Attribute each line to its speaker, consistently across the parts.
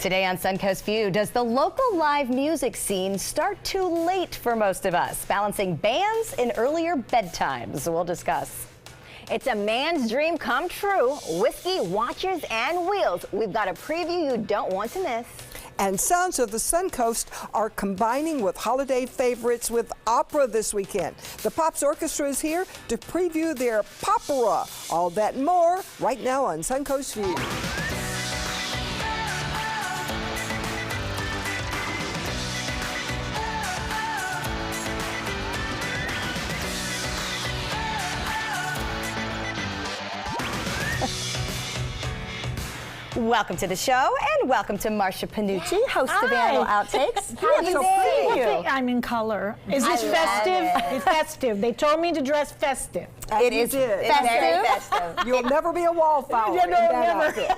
Speaker 1: Today on Suncoast View, does the local live music scene start too late for most of us, balancing bands and earlier bedtimes? We'll discuss.
Speaker 2: It's a man's dream come true. Whiskey, watches, and wheels. We've got a preview you don't want to miss.
Speaker 3: And Sounds of the Suncoast are combining with holiday favorites with opera this weekend. The Pops Orchestra is here to preview their Popera. All that and more right now on Suncoast View.
Speaker 1: Welcome to the show, and welcome to Marcia Panucci, host of Annual Outtakes.
Speaker 2: How are you doing?
Speaker 1: You.
Speaker 4: I think I'm in color. Is this festive? It's festive. They told me to dress festive.
Speaker 1: It is
Speaker 2: Very
Speaker 1: festive.
Speaker 2: festive.
Speaker 3: You'll never be a wallflower in that outfit.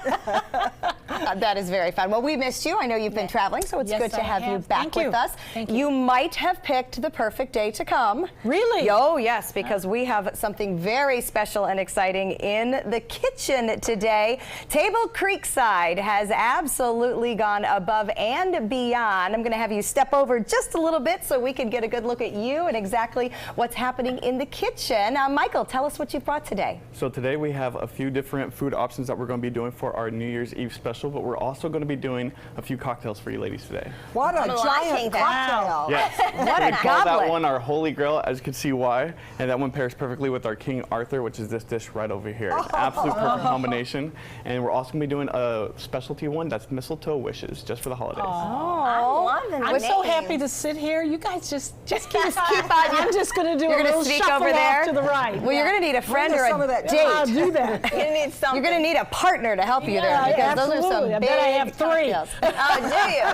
Speaker 1: That is very fun. Well, we missed you. I know you've been traveling, so it's
Speaker 4: Yes,
Speaker 1: good to
Speaker 4: I
Speaker 1: have you
Speaker 4: have.
Speaker 1: back
Speaker 4: Thank
Speaker 1: with
Speaker 4: you.
Speaker 1: us.
Speaker 4: Thank you.
Speaker 1: You might have picked the perfect day to come.
Speaker 4: Really?
Speaker 1: Oh, yes, because we have something very special and exciting in the kitchen today. Table Creekside has absolutely gone above and beyond. I'm going to have you step over just a little bit so we can get a good look at you and exactly what's happening in the kitchen. Michael, tell us what you've brought today.
Speaker 5: So today we have a few different food options that we're going to be doing for our New Year's Eve special, but we're also going to be doing a few cocktails for you ladies today.
Speaker 3: What a giant cocktail.
Speaker 5: Yes.
Speaker 1: What a
Speaker 5: We call
Speaker 1: goblet.
Speaker 5: that one our Holy Grail, as you can see why, and that one pairs perfectly with our King Arthur, which is this dish right over here. It's an absolute perfect combination, and we're also going to be doing a specialty one that's mistletoe wishes, just for the holidays.
Speaker 2: I'm loving
Speaker 4: I'm
Speaker 2: the
Speaker 4: so
Speaker 2: names.
Speaker 4: happy to sit here. You guys just keep on.
Speaker 1: on.
Speaker 4: I'm just going to do
Speaker 1: You're
Speaker 4: a
Speaker 1: going
Speaker 4: little
Speaker 1: to sneak
Speaker 4: shuffle
Speaker 1: over there
Speaker 4: off to the right.
Speaker 1: Well, you're going to need a friend
Speaker 3: Bring
Speaker 1: or
Speaker 3: us some
Speaker 1: a
Speaker 3: of that
Speaker 1: date.
Speaker 4: I'll do that.
Speaker 2: You need something.
Speaker 1: You're going to need a partner to help you there, because those are some
Speaker 4: absolutely. I
Speaker 1: big
Speaker 4: bet I have three.
Speaker 1: cocktails.
Speaker 2: Oh, do you?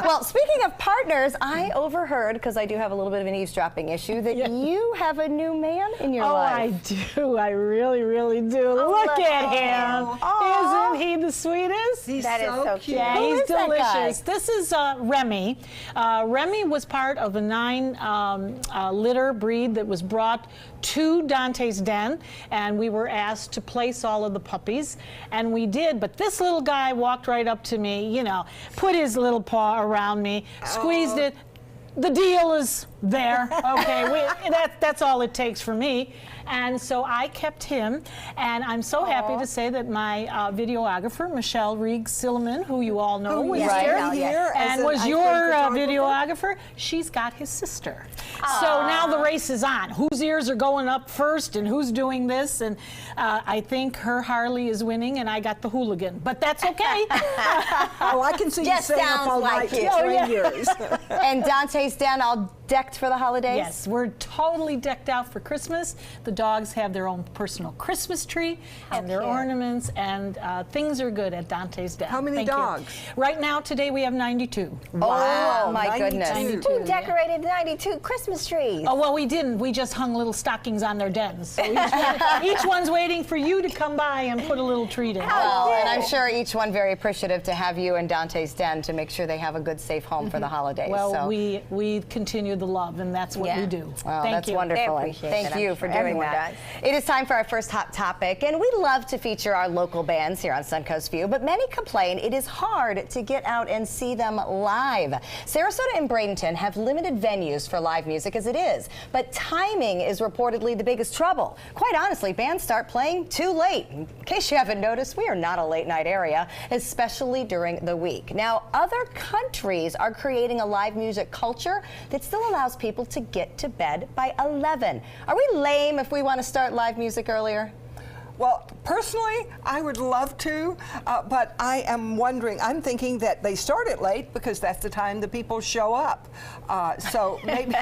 Speaker 1: Well, speaking of partners, I overheard, because I do have a little bit of an eavesdropping issue, that you have a new man in your
Speaker 4: Oh,
Speaker 1: life.
Speaker 4: I do. I really, really do. Look at him. Isn't he the sweetest?
Speaker 2: That is so cute.
Speaker 4: Yeah,
Speaker 1: Who
Speaker 4: he's
Speaker 1: is that
Speaker 4: delicious.
Speaker 1: guy?
Speaker 4: This is Remy. Remy was part of a 9 litter breed that was brought to Dante's Den, and we were asked to place all of the puppies, and we did. But this little guy walked right up to me, you know, put his little paw around me, squeezed it. The deal is there. Okay, that's all it takes for me. And so I kept him, and I'm so happy to say that my videographer, Michelle Reig-Silliman, who you all know, was
Speaker 3: Right
Speaker 4: here,
Speaker 3: here
Speaker 4: and
Speaker 3: as
Speaker 4: was
Speaker 3: an
Speaker 4: your
Speaker 3: iPhone photographer.
Speaker 4: videographer. She's got his sister. So now the race is on. Whose ears are going up first, and who's doing this? And I think her Harley is winning, and I got the hooligan. But that's okay.
Speaker 3: Oh, I can see you
Speaker 2: Just
Speaker 3: staying up all
Speaker 2: sounds like
Speaker 3: night
Speaker 2: you.
Speaker 3: for 3 years.
Speaker 1: And Dante's Den all decked for the holidays?
Speaker 4: Yes, we're totally decked out for Christmas. The dogs have their own personal Christmas tree and their
Speaker 2: cute.
Speaker 4: ornaments, and things are good at Dante's Den.
Speaker 3: How many
Speaker 4: Thank you.
Speaker 3: dogs?
Speaker 4: Right now, today, we have 92.
Speaker 1: Oh, my
Speaker 3: 92.
Speaker 1: goodness.
Speaker 2: Who decorated 92 Christmas trees?
Speaker 4: Oh, well, we didn't. We just hung little stockings on their dens. So each one's waiting for you to come by and put a little treat in.
Speaker 1: Well, and I'm sure each one very appreciative to have you and Dante's Den to make sure they have a good, safe home for the holidays.
Speaker 4: Well,
Speaker 1: so.
Speaker 4: we continue the love, and that's what we do.
Speaker 1: Well,
Speaker 4: Thank
Speaker 1: that's
Speaker 4: you.
Speaker 1: wonderful.
Speaker 2: They
Speaker 1: and
Speaker 2: appreciate
Speaker 1: Thank
Speaker 2: it.
Speaker 1: you
Speaker 2: I'm
Speaker 1: for
Speaker 2: sure
Speaker 1: doing
Speaker 2: everyone
Speaker 1: that.
Speaker 2: does.
Speaker 1: It is time for our first hot topic, and we love to feature our local bands here on Suncoast View, but many complain it is hard to get out and see them live. Sarasota and Bradenton have limited venues for live music as it is, but timing is reportedly the biggest trouble. Quite honestly, bands start playing too late. In case you haven't noticed, we are not a late night area, especially during the week. Now, other countries are creating a live music culture that still allows people to get to bed by 11. Are we lame if we want to start live music earlier?
Speaker 3: Well, personally, I would love to, but I am wondering, I'm thinking that they start it late because that's the time the people show up. So maybe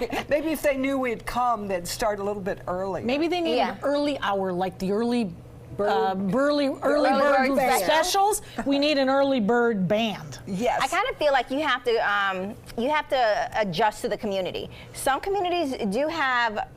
Speaker 3: if they knew we'd come, they'd start a little bit early.
Speaker 4: Maybe they need an early hour, like the early bird
Speaker 3: band.
Speaker 4: specials. We need an early bird band.
Speaker 3: Yes.
Speaker 2: I kind of feel like you have to adjust to the community. Some communities do have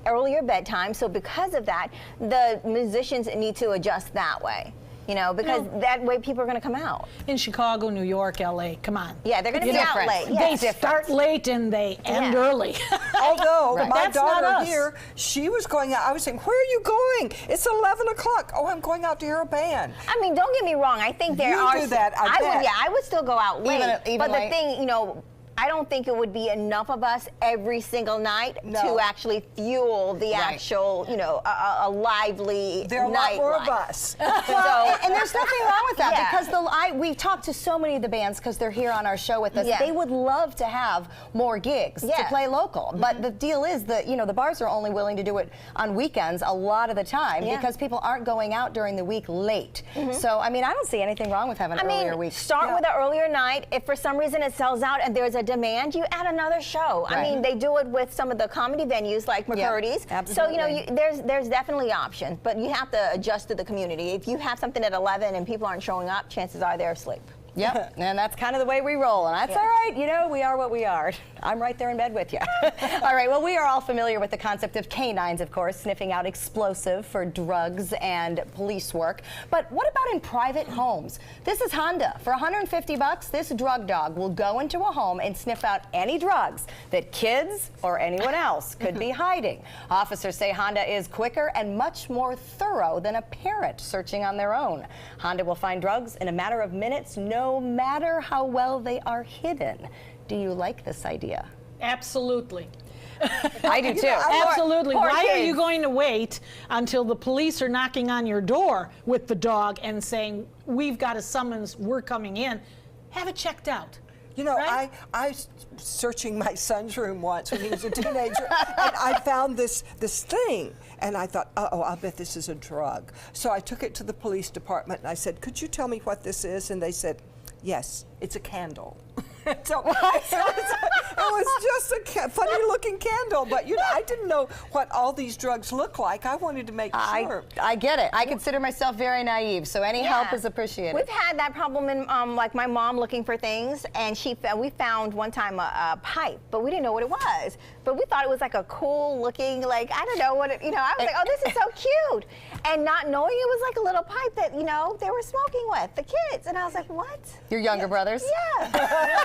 Speaker 2: earlier bedtime, so because of that, the musicians need to adjust that way. You know, because that way people are going to come out.
Speaker 4: In Chicago, New York, LA, come on.
Speaker 2: Yeah, they're going to be out late.
Speaker 4: They start late and they end early.
Speaker 3: Although my
Speaker 4: That's not
Speaker 3: daughter
Speaker 4: us.
Speaker 3: here, she was going out. I was saying, "Where are you going? It's 11 o'clock." "Oh, I'm going out to hear a band."
Speaker 2: I mean, don't get me wrong. I think there
Speaker 3: You
Speaker 2: are.
Speaker 3: do that, I
Speaker 2: would.
Speaker 3: bet.
Speaker 2: Yeah, I would still go out late.
Speaker 1: Even
Speaker 2: but
Speaker 1: late?
Speaker 2: the thing, you know, I don't think it would be enough of us every single night to actually fuel the actual, you know, a lively
Speaker 3: There are a lot
Speaker 2: night
Speaker 3: more of
Speaker 2: life.
Speaker 3: us.
Speaker 1: Well, and there's nothing wrong with that
Speaker 2: Yeah.
Speaker 1: because we've talked to so many of the bands because they're here on our show with us.
Speaker 2: Yeah.
Speaker 1: They would love to have more gigs to
Speaker 2: Yeah.
Speaker 1: play local, but the deal is that the bars are only willing to do it on weekends a lot of the time because people aren't going out during the week late. So I mean, I don't see anything wrong with having an earlier week.
Speaker 2: Start with an earlier night. If for some reason it sells out and there's a demand, you add another show. I mean, they do it with some of the comedy venues like McCurdy's. So there's definitely options, but you have to adjust to the community. If you have something at 11 and people aren't showing up, chances are they're asleep.
Speaker 1: Yep, and that's kind of the way we roll, and that's all right. We are what we are. I'm right there in bed with you. All right, well, we are all familiar with the concept of canines, of course, sniffing out explosive for drugs and police work. But what about in private homes? This is Honda. For $150, this drug dog will go into a home and sniff out any drugs that kids or anyone else could be hiding. Officers say Honda is quicker and much more thorough than a parent searching on their own. Honda will find drugs in a matter of minutes, no matter how well they are hidden. Do you like this idea?
Speaker 4: Absolutely.
Speaker 1: I do too.
Speaker 4: Absolutely.
Speaker 2: Poor
Speaker 4: Why are
Speaker 2: kids.
Speaker 4: you going to wait until the police are knocking on your door with the dog and saying, "We've got a summons, we're coming in"? Have it checked out.
Speaker 3: You know,
Speaker 4: Right?
Speaker 3: I was searching my son's room once when he was a teenager, and I found this thing, and I thought, uh-oh, I'll bet this is a drug. So I took it to the police department, and I said, "Could you tell me what this is?" And they said, "Yes, it's a candle." So it was just a funny-looking candle, but I didn't know what all these drugs look like. I wanted to make sure.
Speaker 1: I get it. I consider myself very naive, so any help is appreciated.
Speaker 2: We've had that problem in, like my mom looking for things, and we found one time a pipe, but we didn't know what it was. But we thought it was like a cool looking, like, I don't know what it, I was like, oh, this is so cute. And not knowing it was like a little pipe that, they were smoking with, the kids. And I was like, what?
Speaker 1: Your younger brothers?
Speaker 2: Yeah.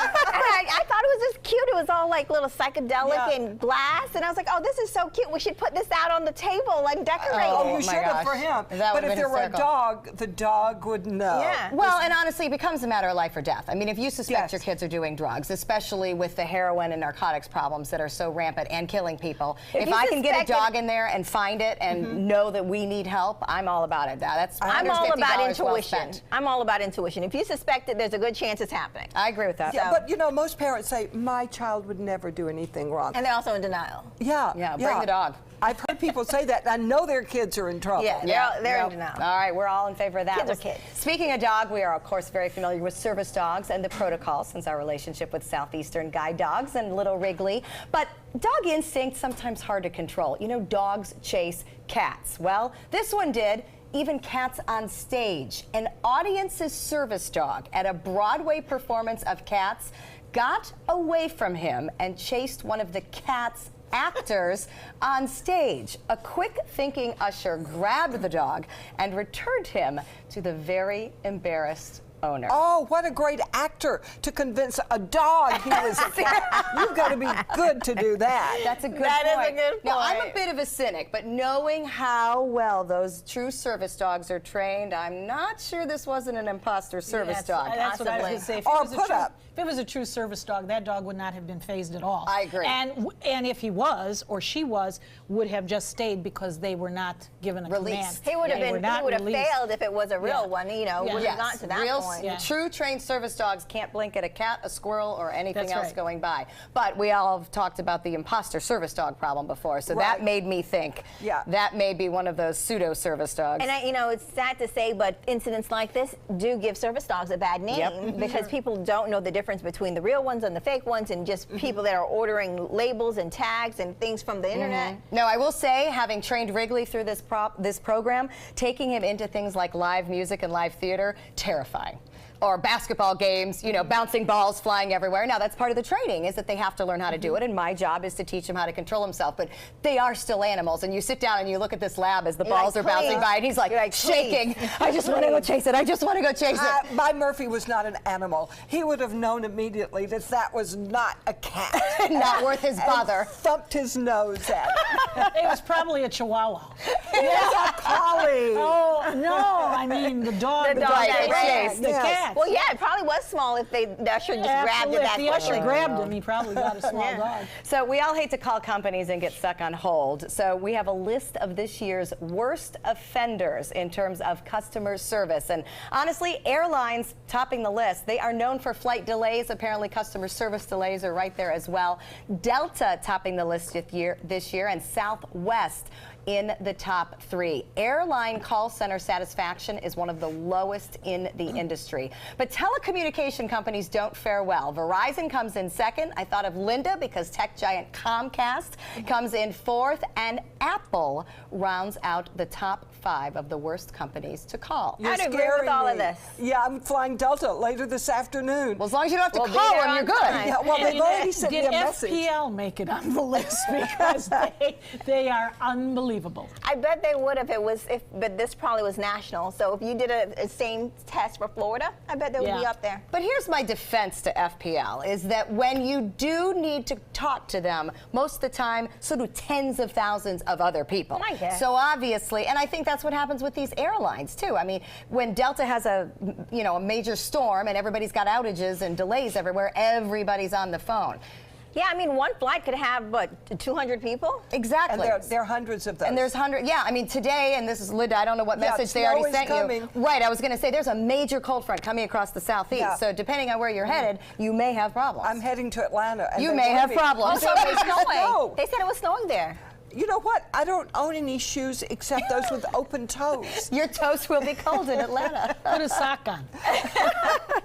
Speaker 2: And I thought it was just cute. It was all like little psychedelic and glass. And I was like, oh, this is so cute. We should put this out on the table and decorate
Speaker 3: Oh,
Speaker 2: it.
Speaker 3: you should have for him.
Speaker 1: That
Speaker 3: But
Speaker 1: would've
Speaker 3: if
Speaker 1: been
Speaker 3: there were a
Speaker 1: hysterical.
Speaker 3: dog, the dog would know.
Speaker 2: Yeah.
Speaker 1: Well, and honestly, it becomes a matter of life or death. I mean, if you suspect
Speaker 3: Yes.
Speaker 1: your kids are doing drugs, especially with the heroin and narcotics problems that are so rampant and killing people, if
Speaker 2: you
Speaker 1: I can get a
Speaker 2: suspect
Speaker 1: dog in there and find it and know that we need help, I'm all about it. That's
Speaker 2: I'm all
Speaker 1: $150
Speaker 2: about
Speaker 1: well
Speaker 2: intuition.
Speaker 1: spent.
Speaker 2: I'm all about intuition. If you suspect it, there's a good chance it's happening.
Speaker 1: I agree with that.
Speaker 3: Yeah, but most parents say, "My child would never do anything wrong."
Speaker 2: And they're also in denial.
Speaker 3: Yeah,
Speaker 1: bring the dog.
Speaker 3: I've heard people say that, and I know their kids are in trouble.
Speaker 2: Yeah, they're in denial.
Speaker 1: All right, we're all in favor of that.
Speaker 2: Kids are kids.
Speaker 1: Speaking of dog, we are, of course, very familiar with service dogs and the protocol since our relationship with Southeastern Guide Dogs and Little Wrigley. But dog instinct sometimes hard to control. Dogs chase cats. Well, this one did. Even cats on stage. An audience's service dog at a Broadway performance of Cats got away from him and chased one of the cat's actors on stage. A quick-thinking usher grabbed the dog and returned him to the very embarrassed owner.
Speaker 3: Oh, what a great actor to convince a dog he was a cat. You've got to be good to do that.
Speaker 1: That's a good
Speaker 2: That is
Speaker 1: point.
Speaker 2: a good
Speaker 1: Now, I'm a
Speaker 2: point.
Speaker 1: bit of a cynic, but knowing how well those true service dogs are trained, I'm not sure this wasn't an imposter service dog.
Speaker 4: That's what I was going to say. If
Speaker 3: Or
Speaker 4: it was a
Speaker 3: put
Speaker 4: true-
Speaker 3: up.
Speaker 4: If it was a true service dog, that dog would not have been phased at all.
Speaker 1: I agree.
Speaker 4: And if he was, or she was, would have just stayed because they were not given a
Speaker 1: Released.
Speaker 4: command.
Speaker 2: He would have
Speaker 4: They were not released.
Speaker 2: failed if it was a real
Speaker 4: Yeah.
Speaker 2: one, would have
Speaker 1: Yes,
Speaker 2: gotten to that
Speaker 1: real,
Speaker 2: point.
Speaker 4: Yeah.
Speaker 1: true trained service dogs can't blink at a cat, a squirrel, or anything
Speaker 4: That's
Speaker 1: else
Speaker 4: right.
Speaker 1: going by. But we all have talked about the imposter service dog problem before, so that
Speaker 3: Right.
Speaker 1: made me think that may be one of those pseudo service dogs.
Speaker 2: And it's sad to say, but incidents like this do give service dogs a bad name because people don't know the difference between the real ones and the fake ones, and just people that are ordering labels and tags and things from the internet.
Speaker 1: No, I will say, having trained Wrigley through this program, taking him into things like live music and live theater, terrifying. or basketball games, you know, bouncing balls flying everywhere. Now, that's part of the training, is that they have to learn how to do it, and my job is to teach them how to control themselves. But they are still animals, and you sit down and you look at this lab as the balls are bouncing by, and he's like shaking. I just want to go chase it. I just want to go chase it.
Speaker 3: My Murphy was not an animal. He would have known immediately that that was not a cat.
Speaker 1: Not worth his bother.
Speaker 3: And thumped his nose at it.
Speaker 4: It was probably a Chihuahua.
Speaker 3: Yes, a collie.
Speaker 4: Oh no! I mean the dog.
Speaker 2: The dog that
Speaker 1: chased.
Speaker 4: the
Speaker 3: Yes.
Speaker 4: cat.
Speaker 2: Well, yeah, it probably was small if the usher just grabbed it
Speaker 4: Absolutely.
Speaker 2: that
Speaker 4: If the usher
Speaker 2: quickly.
Speaker 4: grabbed him, he probably got a small dog.
Speaker 1: So we all hate to call companies and get stuck on hold. So we have a list of this year's worst offenders in terms of customer service. And honestly, airlines topping the list. They are known for flight delays. Apparently customer service delays are right there as well. Delta topping the list this year, and Southwest in the top 3. Airline call center satisfaction is one of the lowest in the industry. But telecommunication companies don't fare well. Verizon comes in second. I thought of Linda because tech giant Comcast comes in 4th, and Apple rounds out the top 5 of the worst companies to call.
Speaker 3: You're
Speaker 2: I'd agree with
Speaker 3: scaring
Speaker 2: all of
Speaker 3: me.
Speaker 2: this.
Speaker 3: Yeah, I'm flying Delta later this afternoon.
Speaker 1: Well, as long as you don't have to
Speaker 2: We'll be
Speaker 1: call
Speaker 2: there
Speaker 1: them,
Speaker 2: on
Speaker 1: you're good.
Speaker 2: time.
Speaker 3: Yeah, well, they've already sent me
Speaker 4: Did
Speaker 3: a message.
Speaker 4: FPL make it on the list because they are unbelievable.
Speaker 2: I bet they would but this probably was national. So if you did a same test for Florida, I bet they would be
Speaker 4: Yeah.
Speaker 2: up there.
Speaker 1: But here's my defense to FPL, is that when you do need to talk to them, most of the time, so do tens of thousands of other people.
Speaker 2: I guess.
Speaker 1: So obviously, and I think that's what happens with these airlines too. I mean, when Delta has a major storm and everybody's got outages and delays everywhere, everybody's on the phone.
Speaker 2: Yeah, I mean, one flight could have, 200 people?
Speaker 1: Exactly.
Speaker 3: And there are hundreds of those.
Speaker 1: And there's hundreds. Yeah, I mean, today, and this is Linda, I don't know what
Speaker 3: Yeah,
Speaker 1: message they
Speaker 3: snow
Speaker 1: already
Speaker 3: is
Speaker 1: sent
Speaker 3: coming.
Speaker 1: you. Right, I was going to say there's a major cold front coming across the southeast.
Speaker 3: Yeah.
Speaker 1: So depending on where you're headed, you may have problems.
Speaker 3: I'm heading to Atlanta. And
Speaker 1: You
Speaker 3: they
Speaker 1: may
Speaker 3: warned
Speaker 1: have
Speaker 3: me.
Speaker 1: problems.
Speaker 2: Also, it was snowing.
Speaker 3: Snow.
Speaker 2: They said it was snowing there.
Speaker 3: You know what? I don't own any shoes except those with open toes.
Speaker 1: Your toast will be cold in Atlanta.
Speaker 4: Put a sock on.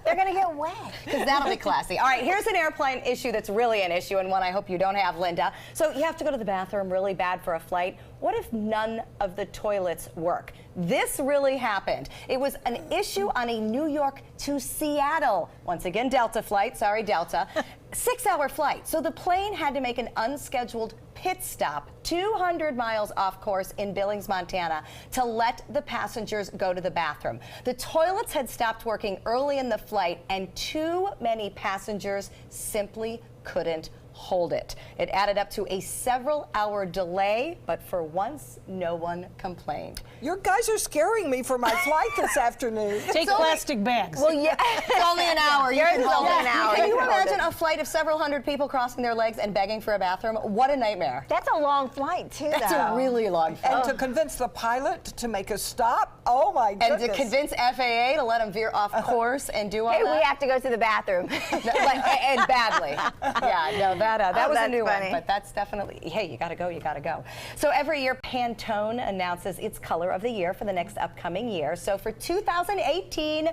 Speaker 2: They're going to get wet.
Speaker 1: Because that'll be classy. All right, here's an airplane issue that's really an issue, and one I hope you don't have, Linda. So you have to go to the bathroom really bad for a flight. What if none of the toilets work? This really happened. It was an issue on a New York to Seattle, once again Delta flight, sorry Delta, 6-hour flight. So the plane had to make an unscheduled pit stop 200 miles off course in Billings, Montana, to let the passengers go to the bathroom. The toilets had stopped working early in the flight, and too many passengers simply couldn't hold it. It added up to a several-hour delay, but for once, no one complained.
Speaker 3: Your guys are scaring me for my flight this afternoon.
Speaker 4: Take plastic bags.
Speaker 1: Well, yeah, it's only an hour.
Speaker 2: Yours
Speaker 1: can
Speaker 2: is
Speaker 1: hold
Speaker 2: only
Speaker 1: it.
Speaker 2: an hour.
Speaker 1: Can
Speaker 2: You
Speaker 1: you
Speaker 2: can hold
Speaker 1: imagine a flight of several hundred people crossing their legs and begging for a bathroom? What a nightmare.
Speaker 2: That's a long flight, too,
Speaker 1: That's
Speaker 2: though.
Speaker 1: a really long flight.
Speaker 3: And to convince the pilot to make a stop, oh my
Speaker 1: And
Speaker 3: goodness.
Speaker 1: to convince FAA to let them veer off course and do all
Speaker 2: Hey,
Speaker 1: that.
Speaker 2: we have to go to the bathroom.
Speaker 1: And badly. Yeah, no, that was a
Speaker 2: that's
Speaker 1: new
Speaker 2: funny.
Speaker 1: one, but that's definitely, hey, you gotta go, you gotta go. So every year, Pantone announces its color of the year for the next upcoming year. So for 2018,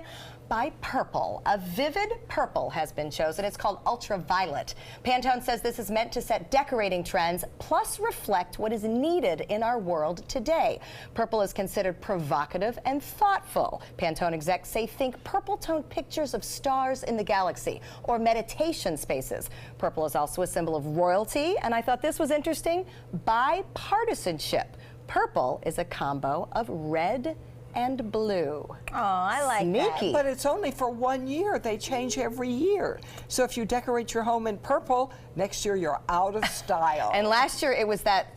Speaker 1: by purple. A vivid purple has been chosen. It's called ultraviolet. Pantone says this is meant to set decorating trends, plus reflect what is needed in our world today. Purple is considered provocative and thoughtful. Pantone execs say think purple-toned pictures of stars in the galaxy or meditation spaces. Purple is also a symbol of royalty, and I thought this was interesting, bipartisanship. Purple is a combo of red and blue.
Speaker 2: Oh, I like that.
Speaker 1: Sneaky.
Speaker 3: But it's only for 1 year. They change every year. So if you decorate your home in purple, next year you're out of style.
Speaker 1: And last year it was that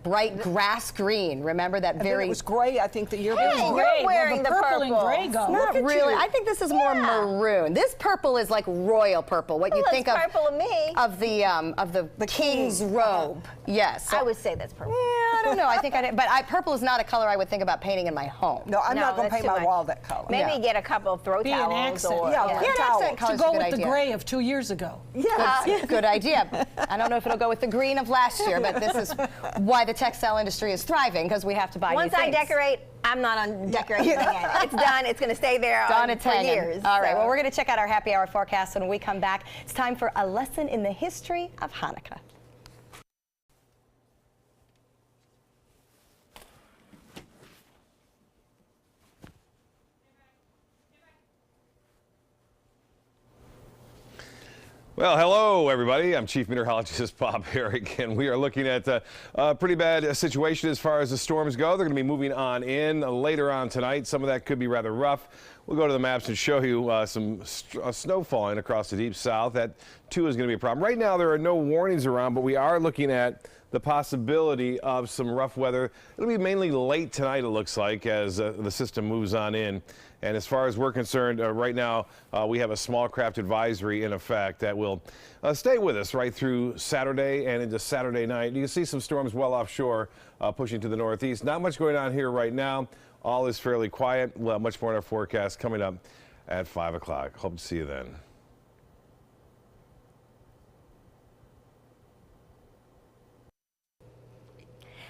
Speaker 1: bright grass green. Remember that
Speaker 3: And then
Speaker 1: very
Speaker 3: it was gray, I think, the year
Speaker 2: Hey,
Speaker 3: before.
Speaker 2: you're wearing
Speaker 4: the
Speaker 2: the
Speaker 4: purple and
Speaker 2: purple.
Speaker 4: gray go.
Speaker 1: not
Speaker 3: Look at
Speaker 1: really.
Speaker 3: you.
Speaker 1: I think this is more maroon. This purple is like royal purple. What you
Speaker 2: Well,
Speaker 1: think
Speaker 2: it's
Speaker 1: of
Speaker 2: purple to me.
Speaker 1: of the king's
Speaker 3: king.
Speaker 1: robe. Yes.
Speaker 2: I would say that's purple.
Speaker 1: Yeah, I don't know. I think purple is not a color I would think about painting in my home.
Speaker 3: No, I'm
Speaker 2: No,
Speaker 3: not going to
Speaker 2: that's
Speaker 3: paint
Speaker 2: too
Speaker 3: my
Speaker 2: much.
Speaker 3: wall that color.
Speaker 2: Maybe
Speaker 1: Yeah.
Speaker 2: get a couple of throw
Speaker 4: Be an
Speaker 2: towels
Speaker 4: accent.
Speaker 2: or
Speaker 3: Yeah,
Speaker 1: Yeah, an
Speaker 3: towel.
Speaker 1: accent color's
Speaker 4: to
Speaker 1: a
Speaker 4: go
Speaker 1: good
Speaker 4: with the
Speaker 1: idea.
Speaker 4: gray of 2 years ago.
Speaker 3: Yeah.
Speaker 1: Good idea. I don't know if it'll go with the green of last year, but this is why the textile industry is thriving, because we have to buy
Speaker 2: Once
Speaker 1: new
Speaker 2: I
Speaker 1: things.
Speaker 2: decorate, I'm not on decorating again. It's done. It's going to stay there
Speaker 1: Done, it's
Speaker 2: for
Speaker 1: hanging.
Speaker 2: years.
Speaker 1: All right,
Speaker 2: so.
Speaker 1: well, we're going to check out our happy hour forecast when we come back. It's time for a lesson in the history of Hanukkah.
Speaker 6: Well, hello, everybody. I'm Chief Meteorologist Bob Herrick, and we are looking at a pretty bad situation as far as the storms go. They're going to be moving on in later on tonight. Some of that could be rather rough. We'll go to the maps and show you some snow falling across the deep south. That, too, is going to be a problem. Right now, there are no warnings around, but we are looking at the possibility of some rough weather. It'll be mainly late tonight, it looks like, as the system moves on in. And as far as we're concerned, right now, we have a small craft advisory in effect that will stay with us right through Saturday and into Saturday night. You can see some storms well offshore pushing to the northeast. Not much going on here right now. All is fairly quiet. We'll have much more in our forecast coming up at 5 o'clock. Hope to see you then.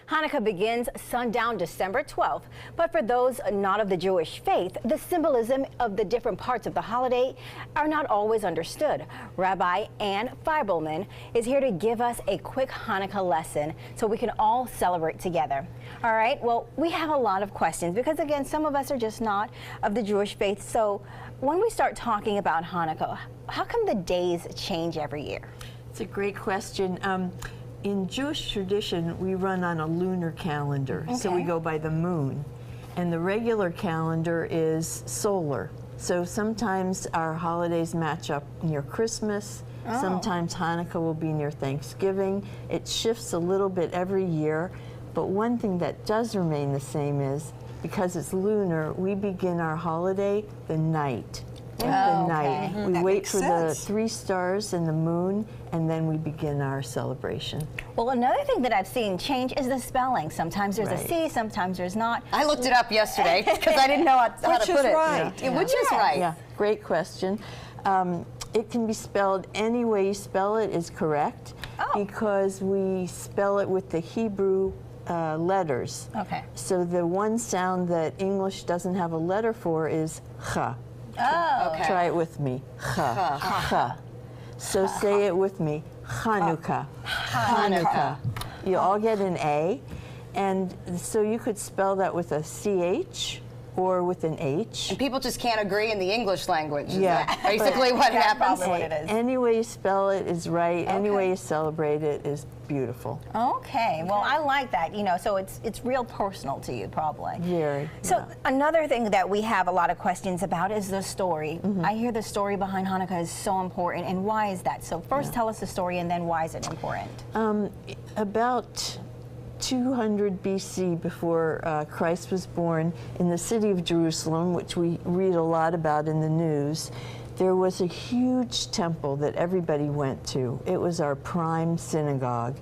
Speaker 2: Hanukkah begins sundown December 12th, but for those not of the Jewish faith, the symbolism of the different parts of the holiday are not always understood. Rabbi Ann Feibelman is here to give us a quick Hanukkah lesson so we can all celebrate together. All right, well, we have a lot of questions because, again, some of us are just not of the Jewish faith. So when we start talking about Hanukkah, how come the days change every year?
Speaker 7: It's a great question. In Jewish tradition, we run on a lunar calendar, so we go by the moon. And the regular calendar is solar. So sometimes our holidays match up near Christmas. Sometimes Hanukkah will be near Thanksgiving. It shifts a little bit every year. But one thing that does remain the same is, because it's lunar, we begin our holiday the night. We wait for the 3 stars and the moon, and then we begin our celebration.
Speaker 2: Well, another thing that I've seen change is the spelling. Sometimes there's a C, sometimes there's not.
Speaker 1: I looked it up yesterday because I didn't know how to put it. Which is right.
Speaker 7: Yeah, great question. It can be spelled any way you spell it is correct, because we spell it with the Hebrew letters.
Speaker 2: Okay.
Speaker 7: So the one sound that English doesn't have a letter for is cha. Try it with me. Cha. Cha. So say it with me. Hanukkah. Hanukkah. You all get an A. And so you could spell that with a CH or with an H.
Speaker 1: And people just can't agree in the English language. Is
Speaker 7: Yeah.
Speaker 1: that basically what happens?
Speaker 2: What it is.
Speaker 7: Any way you spell it is right. Any way you celebrate it is beautiful.
Speaker 2: Okay, well, I like that, you know, so it's real personal to you, probably.
Speaker 7: Very.
Speaker 2: So another thing that we have a lot of questions about is the story. I hear the story behind Hanukkah is so important, and why is that? So first tell us the story, and then why is it important?
Speaker 7: About 200 BC, before Christ was born, in the city of Jerusalem, which we read a lot about in the news, there was a huge temple that everybody went to. It was our prime synagogue.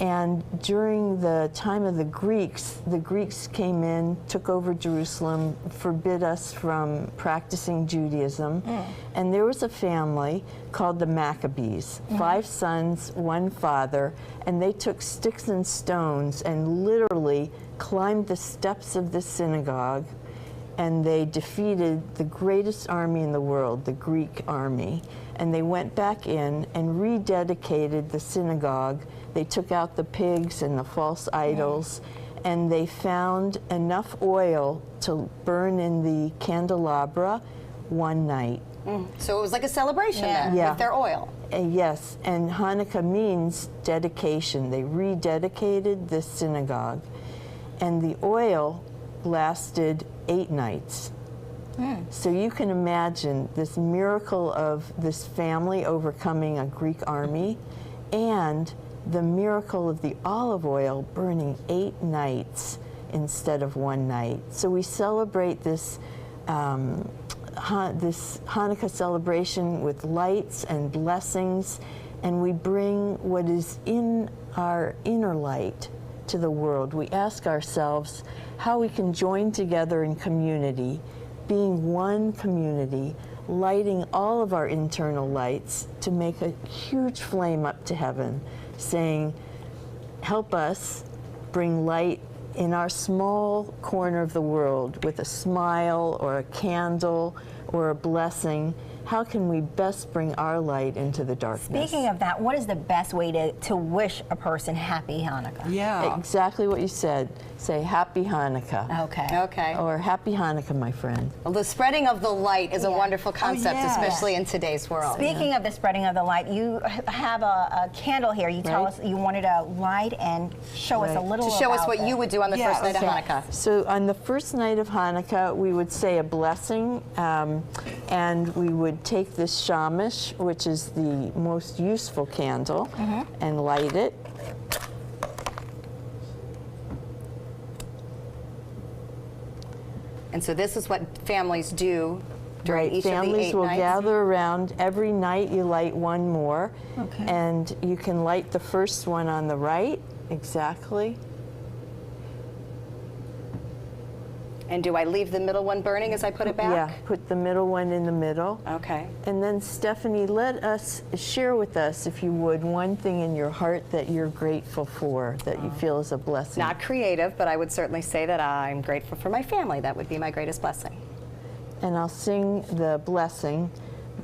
Speaker 7: And during the time of the Greeks came in, took over Jerusalem, forbid us from practicing Judaism. And there was a family called the Maccabees, 5 sons, 1 father, and they took sticks and stones and literally climbed the steps of the synagogue, and they defeated the greatest army in the world, the Greek army. And they went back in and rededicated the synagogue. They took out the pigs and the false idols, and they found enough oil to burn in the candelabra one night.
Speaker 1: So it was like a celebration then with their oil.
Speaker 7: Yes, and Hanukkah means dedication. They rededicated the synagogue. And the oil lasted 8 nights. So you can imagine this miracle of this family overcoming a Greek army, and the miracle of the olive oil burning 8 nights instead of 1 night. So we celebrate this this Hanukkah celebration with lights and blessings, and we bring what is in our inner light to the world. We ask ourselves how we can join together in community, being one community, lighting all of our internal lights to make a huge flame up to heaven, saying, help us bring light in our small corner of the world with a smile or a candle or a blessing, how can we best bring our light into the darkness?
Speaker 2: Speaking of that, what is the best way to wish a person happy Hanukkah?
Speaker 3: Yeah.
Speaker 7: Exactly what you said. Say Happy Hanukkah.
Speaker 2: Okay.
Speaker 1: Okay.
Speaker 7: Or Happy Hanukkah, my friend.
Speaker 1: Well, the spreading of the light is a wonderful concept,
Speaker 3: yes.
Speaker 1: especially in today's world.
Speaker 2: Speaking of the spreading of the light, you have a candle here. You tell us you wanted to light and show us a little
Speaker 1: To show us
Speaker 2: about
Speaker 1: what
Speaker 2: this.
Speaker 1: you would do on the first night of Hanukkah.
Speaker 7: So on the first night of Hanukkah, we would say a blessing, and we would take this shamash, which is the most useful candle, and light it.
Speaker 1: And so this is what families do during each of the
Speaker 7: Families
Speaker 1: 8
Speaker 7: will
Speaker 1: nights.
Speaker 7: gather around. Every night you light one more, and you can light the first one on the right, exactly.
Speaker 1: And do I leave the middle one burning as I put it back?
Speaker 7: Yeah, put the middle one in the middle.
Speaker 1: Okay.
Speaker 7: And then Stephanie, let us share with us, if you would, one thing in your heart that you're grateful for, that you feel is a blessing.
Speaker 1: Not creative, but I would certainly say that I'm grateful for my family. That would be my greatest blessing.
Speaker 7: And I'll sing the blessing.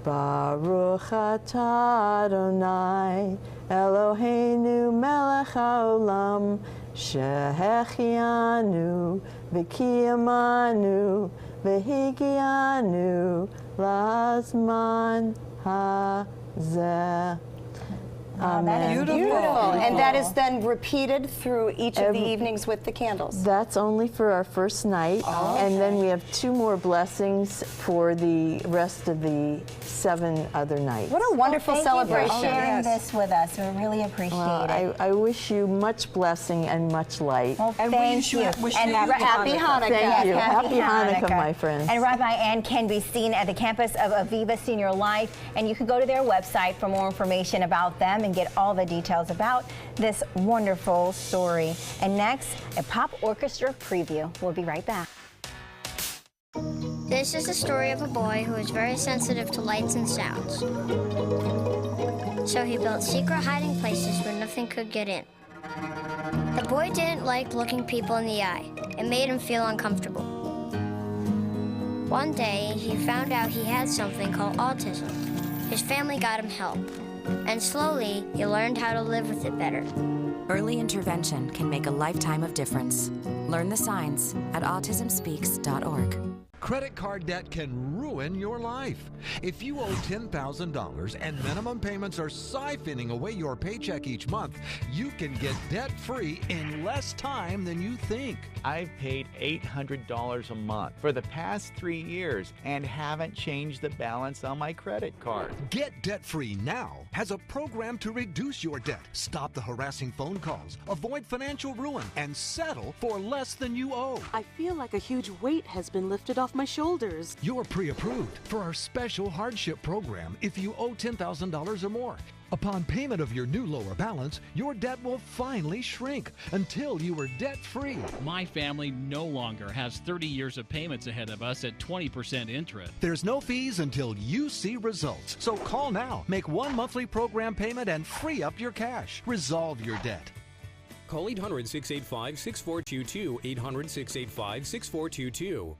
Speaker 7: Baruch atah Adonai Eloheinu melech haolam shehechianu v'kiyamanu v'higianu lazman hazeh. Amen.
Speaker 1: Beautiful. And that is then repeated through each of the evenings with the candles.
Speaker 7: That's only for our first night, and then we have 2 more blessings for the rest of the 7 other nights.
Speaker 1: What a wonderful celebration.
Speaker 2: Thank you for sharing this with us. We really appreciate it.
Speaker 7: I wish you much blessing and much light.
Speaker 2: Well,
Speaker 3: And we
Speaker 2: thank you.
Speaker 3: wish
Speaker 2: And
Speaker 3: you happy Hanukkah.
Speaker 7: Thank you.
Speaker 2: Yes,
Speaker 7: Happy Hanukkah, my friends.
Speaker 2: And Rabbi Ann can be seen at the campus of Aviva Senior Life, and you can go to their website for more information about them and get all the details about this wonderful story. And next, a pop orchestra preview. We'll be right back.
Speaker 8: This is the story of a boy who is very sensitive to lights and sounds. So he built secret hiding places where nothing could get in. The boy didn't like looking people in the eye. It made him feel uncomfortable. One day, he found out he had something called autism. His family got him help, and slowly, he learned how to live with it better.
Speaker 9: Early intervention can make a lifetime of difference. Learn the signs at autismspeaks.org.
Speaker 10: Credit card debt can ruin your life. If you owe $10,000 and minimum payments are siphoning away your paycheck each month, you can get debt-free in less time than you think.
Speaker 11: I've paid $800 a month for the past 3 years and haven't changed the balance on my credit card.
Speaker 10: Get debt-free now has a program to reduce your debt, stop the harassing phone calls, avoid financial ruin, and settle for less than you owe.
Speaker 12: I feel like a huge weight has been lifted off my shoulders.
Speaker 10: You're pre-approved for our special hardship program if you owe $10,000 or more. Upon payment of your new lower balance, your debt will finally shrink until you are debt-free.
Speaker 13: My family no longer has 30 years of payments ahead of us at 20% interest.
Speaker 10: There's no fees until you see results. So call now, make one monthly program payment, and free up your cash. Resolve your debt.
Speaker 14: Call 800-685-6422, 800-685-6422.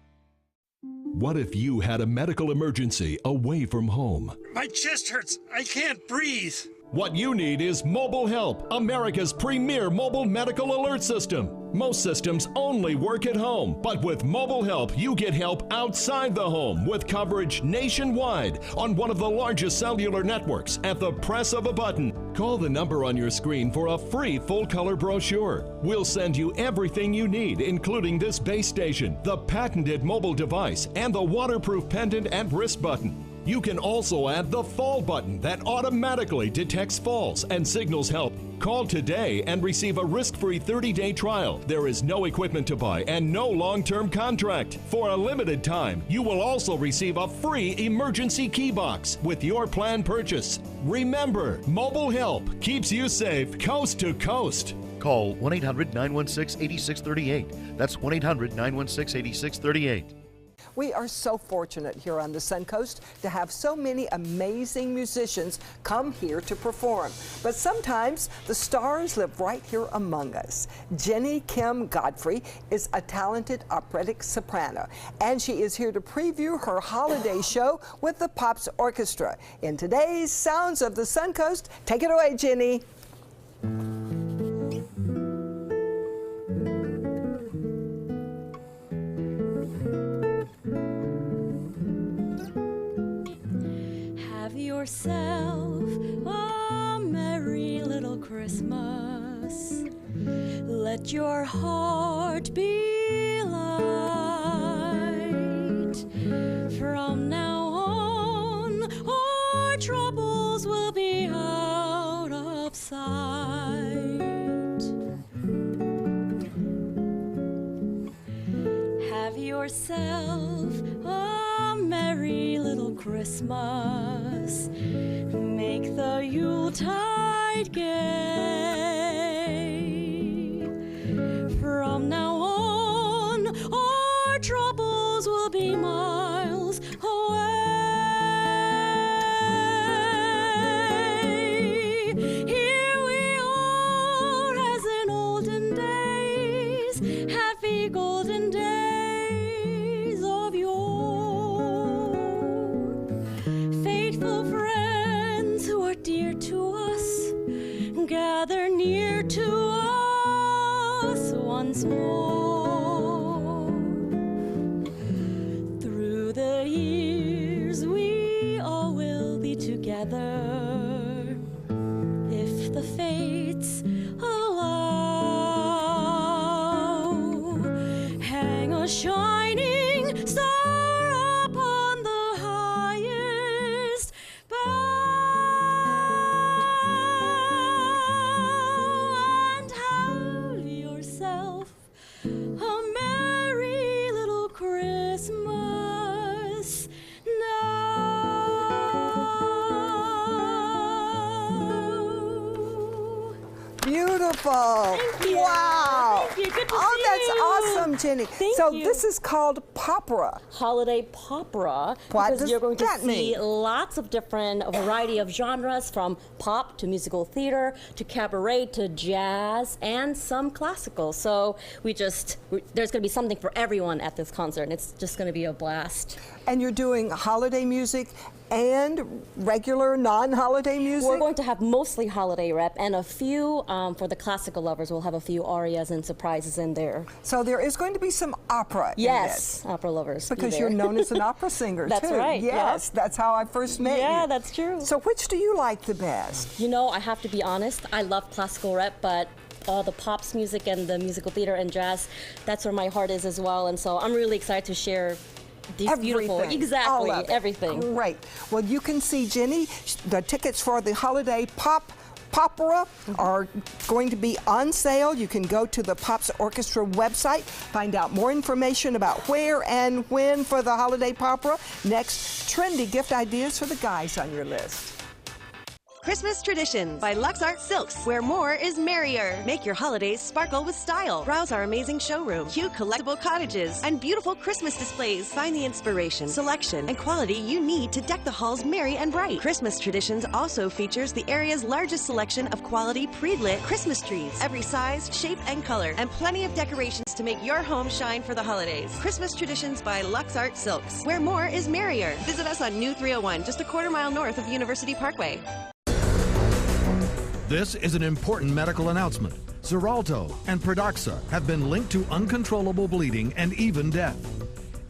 Speaker 15: What if you had a medical emergency away from home?
Speaker 16: My chest hurts. I can't breathe.
Speaker 15: What you need is Mobile Help, America's premier mobile medical alert system. Most systems only work at home, but with Mobile Help, you get help outside the home with coverage nationwide on one of the largest cellular networks at the press of a button. Call the number on your screen for a free full-color brochure. We'll send you everything you need, including this base station, the patented mobile device, and the waterproof pendant and wrist button. You can also add the fall button that automatically detects falls and signals help. Call today and receive a risk-free 30-day trial. There is no equipment to buy and no long-term contract. For a limited time, you will also receive a free emergency key box with your plan purchase. Remember, Mobile Help keeps you safe coast to coast.
Speaker 17: Call 1-800-916-8638. That's 1-800-916-8638.
Speaker 3: We are so fortunate here on the Suncoast to have so many amazing musicians come here to perform. But sometimes the stars live right here among us. Jenny Kim Godfrey is a talented operatic soprano, and she is here to preview her holiday show with the Pops Orchestra. In today's Sounds of the Suncoast, take it away, Jenny.
Speaker 14: Have yourself a merry little Christmas. Let your heart be light. From now on, our troubles will be out of sight. Have yourself a merry little Christmas. Make the Yuletide gay. From now on, our troubles will be miles away. Here we are as in olden days, happy golden days of yore. Faithful friends who are dear to us, gather near to us once more. Through the years we all will be together, if the fates allow. Hang a shining star upon the highest bough, and have yourself a merry little Christmas now.
Speaker 3: Beautiful.
Speaker 12: Thank you.
Speaker 3: Wow.
Speaker 12: Thank you. Good to
Speaker 3: oh,
Speaker 12: see
Speaker 3: that's
Speaker 12: you.
Speaker 3: awesome, Jenny.
Speaker 12: Thank
Speaker 3: so
Speaker 12: you.
Speaker 3: this is called Popera.
Speaker 12: Holiday Popera,
Speaker 3: What
Speaker 12: because
Speaker 3: does
Speaker 12: you're going to
Speaker 3: that
Speaker 12: see
Speaker 3: mean?
Speaker 12: lots of different, a variety of genres, from pop to musical theater to cabaret to jazz and some classical. So there's going to be something for everyone at this concert, and it's just going to be a blast.
Speaker 3: And you're doing holiday music and regular non-holiday music?
Speaker 12: We're going to have mostly holiday rep, and a few, for the classical lovers, we'll have a few arias and surprises in there.
Speaker 3: So there is going to be some opera in
Speaker 12: Yes,
Speaker 3: this.
Speaker 12: opera lovers. be
Speaker 3: Because
Speaker 12: there.
Speaker 3: you're known as an opera singer,
Speaker 12: That's
Speaker 3: too.
Speaker 12: right,
Speaker 3: Yes, that's how I first met you.
Speaker 12: Yeah, that's true.
Speaker 3: So which do you like the best?
Speaker 12: You know, I have to be honest, I love classical rep, but all the pops music and the musical theater and jazz, that's where my heart is as well. And so I'm really excited to share these beautiful,
Speaker 3: Everything.
Speaker 12: exactly,
Speaker 3: All of it.
Speaker 12: everything.
Speaker 3: Great. Well, you can see Jenny. The tickets for the holiday Popera are going to be on sale. You can go to the Pops Orchestra website, find out more information about where and when for the holiday Popera. Next, trendy gift ideas for the guys on your list.
Speaker 17: Christmas Traditions by Lux Art Silks, where more is merrier. Make your holidays sparkle with style. Browse our amazing showroom, cute collectible cottages, and beautiful Christmas displays. Find the inspiration, selection, and quality you need to deck the halls merry and bright. Christmas Traditions also features the area's largest selection of quality pre-lit Christmas trees, every size, shape, and color, and plenty of decorations to make your home shine for the holidays. Christmas Traditions by Lux Art Silks, where more is merrier. Visit us on New 301, just a quarter-mile north of University Parkway.
Speaker 10: This is an important medical announcement. Xarelto and Pradaxa have been linked to uncontrollable bleeding and even death.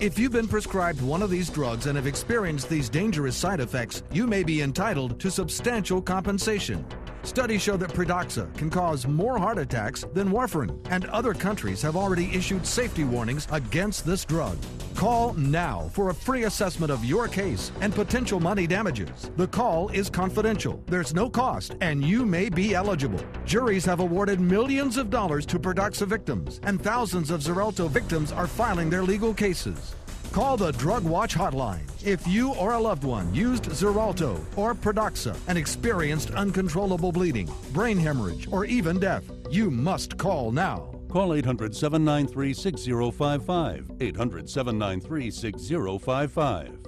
Speaker 10: If you've been prescribed one of these drugs and have experienced these dangerous side effects, you may be entitled to substantial compensation. Studies show that Pradaxa can cause more heart attacks than warfarin, and other countries have already issued safety warnings against this drug. Call now for a free assessment of your case and potential money damages. The call is confidential, there's no cost, and you may be eligible. Juries have awarded millions of dollars to Pradaxa victims, and thousands of Xarelto victims are filing their legal cases. Call the Drug Watch hotline. If you or a loved one used Xarelto or Pradaxa and experienced uncontrollable bleeding, brain hemorrhage, or even death, you must call now.
Speaker 18: Call 800-793-6055. 800-793-6055.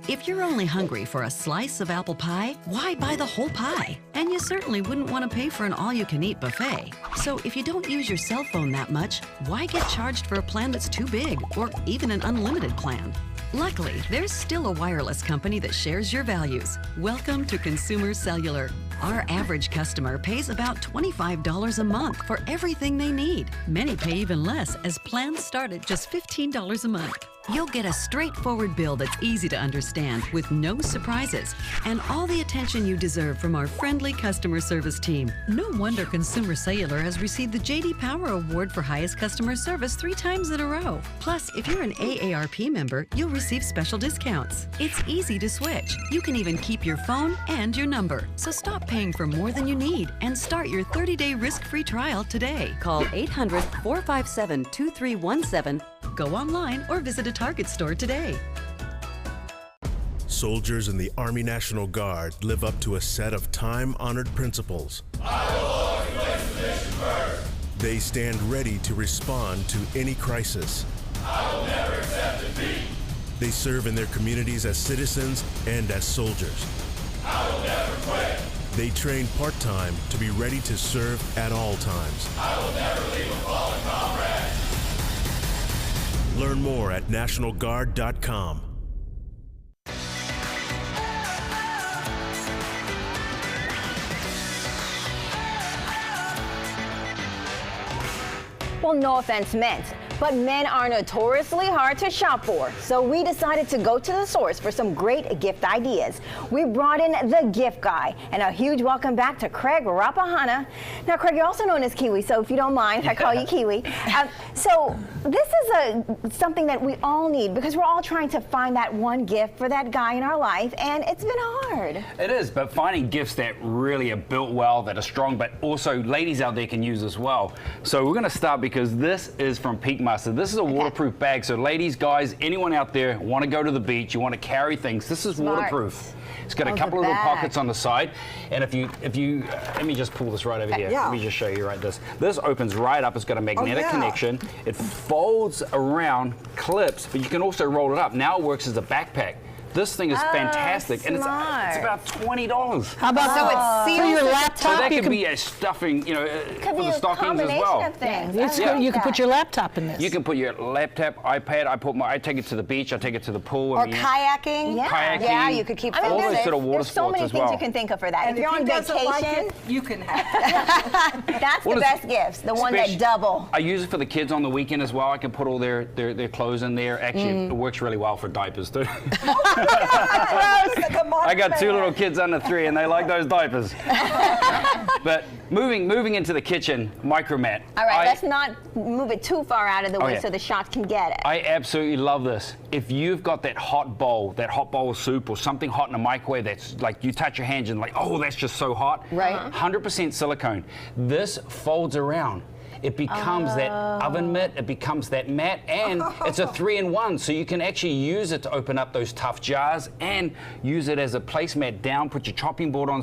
Speaker 19: If you're only hungry for a slice of apple pie, why buy the whole pie? And you certainly wouldn't want to pay for an all-you-can-eat buffet. So if you don't use your cell phone that much, why get charged for a plan that's too big, or even an unlimited plan? Luckily, there's still a wireless company that shares your values. Welcome to Consumer Cellular. Our average customer pays about $25 a month for everything they need. Many pay even less, as plans start at just $15 a month. You'll get a straightforward bill that's easy to understand, with no surprises, and all the attention you deserve from our friendly customer service team. No wonder Consumer Cellular has received the J.D. Power Award for highest customer service 3 times in a row. Plus, if you're an AARP member, you'll receive special discounts. It's easy to switch. You can even keep your phone and your number. So stop paying for more than you need and start your 30-day risk-free trial today. Call 800-457-2317. Go online or visit a Target store today.
Speaker 20: Soldiers in the Army National Guard live up to a set of time-honored principles.
Speaker 21: I will always place the mission first.
Speaker 20: They stand ready to respond to any crisis.
Speaker 21: I will never accept defeat.
Speaker 20: They serve in their communities as citizens and as soldiers.
Speaker 21: I will never quit.
Speaker 20: They train part-time to be ready to serve at all times.
Speaker 21: I will never leave a fallen comrade.
Speaker 20: Learn more at NationalGuard.com.
Speaker 2: Well, no offense meant, but men are notoriously hard to shop for. So we decided to go to the source for some great gift ideas. We brought in the gift guy, and a huge welcome back to Craig Rapahana. Now, Craig, you're also known as Kiwi, so if you don't mind if I call you Kiwi. So this is something that we all need, because we're all trying to find that one gift for that guy in our life, and it's been hard.
Speaker 22: It is, but finding gifts that really are built well, that are strong, but also ladies out there can use as well. So we're going to start because this is from Peak Master. This is a waterproof bag. So ladies, guys, anyone out there want to go to the beach, you want to carry things, this is waterproof. It's got a couple of little pockets on the side, and if you let me just pull this right over here.
Speaker 3: Yeah.
Speaker 22: Let me just show you right this. This opens right up. It's got a magnetic connection. It folds around, clips, but you can also roll it up. Now it works as a backpack. This thing is fantastic, and it's about $20.
Speaker 4: How about so it's sealed for your laptop?
Speaker 22: So that could be a stuffing, you know, for the stockings as well.
Speaker 2: Of things.
Speaker 4: You can put your laptop in this.
Speaker 22: You can put your laptop, iPad. I take it to the beach. I take it to the pool.
Speaker 1: Or kayaking.
Speaker 22: Kayaking.
Speaker 1: Yeah, you could keep
Speaker 22: all those sort of water
Speaker 2: There's so many
Speaker 22: sports as
Speaker 2: things
Speaker 22: well.
Speaker 2: you can think of for that.
Speaker 3: And
Speaker 2: if you're on vacation,
Speaker 3: like it, you can have it.
Speaker 2: That's the best gifts. The one that double.
Speaker 22: I use it for the kids on the weekend as well. I can put all their clothes in there. Actually, it works really well for diapers too. I got 2 little kids under 3, and they like those diapers. But moving into the kitchen, micromat.
Speaker 2: All right, let's not move it too far out of the way so the shots can get it.
Speaker 22: I absolutely love this. If you've got that hot bowl of soup or something hot in a microwave that's like you touch your hands and like, oh, that's just so hot.
Speaker 1: Right.
Speaker 22: 100% silicone. This folds around. It becomes that oven mitt, it becomes that mat, and it's a 3-in-1, so you can actually use it to open up those tough jars and use it as a placemat down, put your chopping board on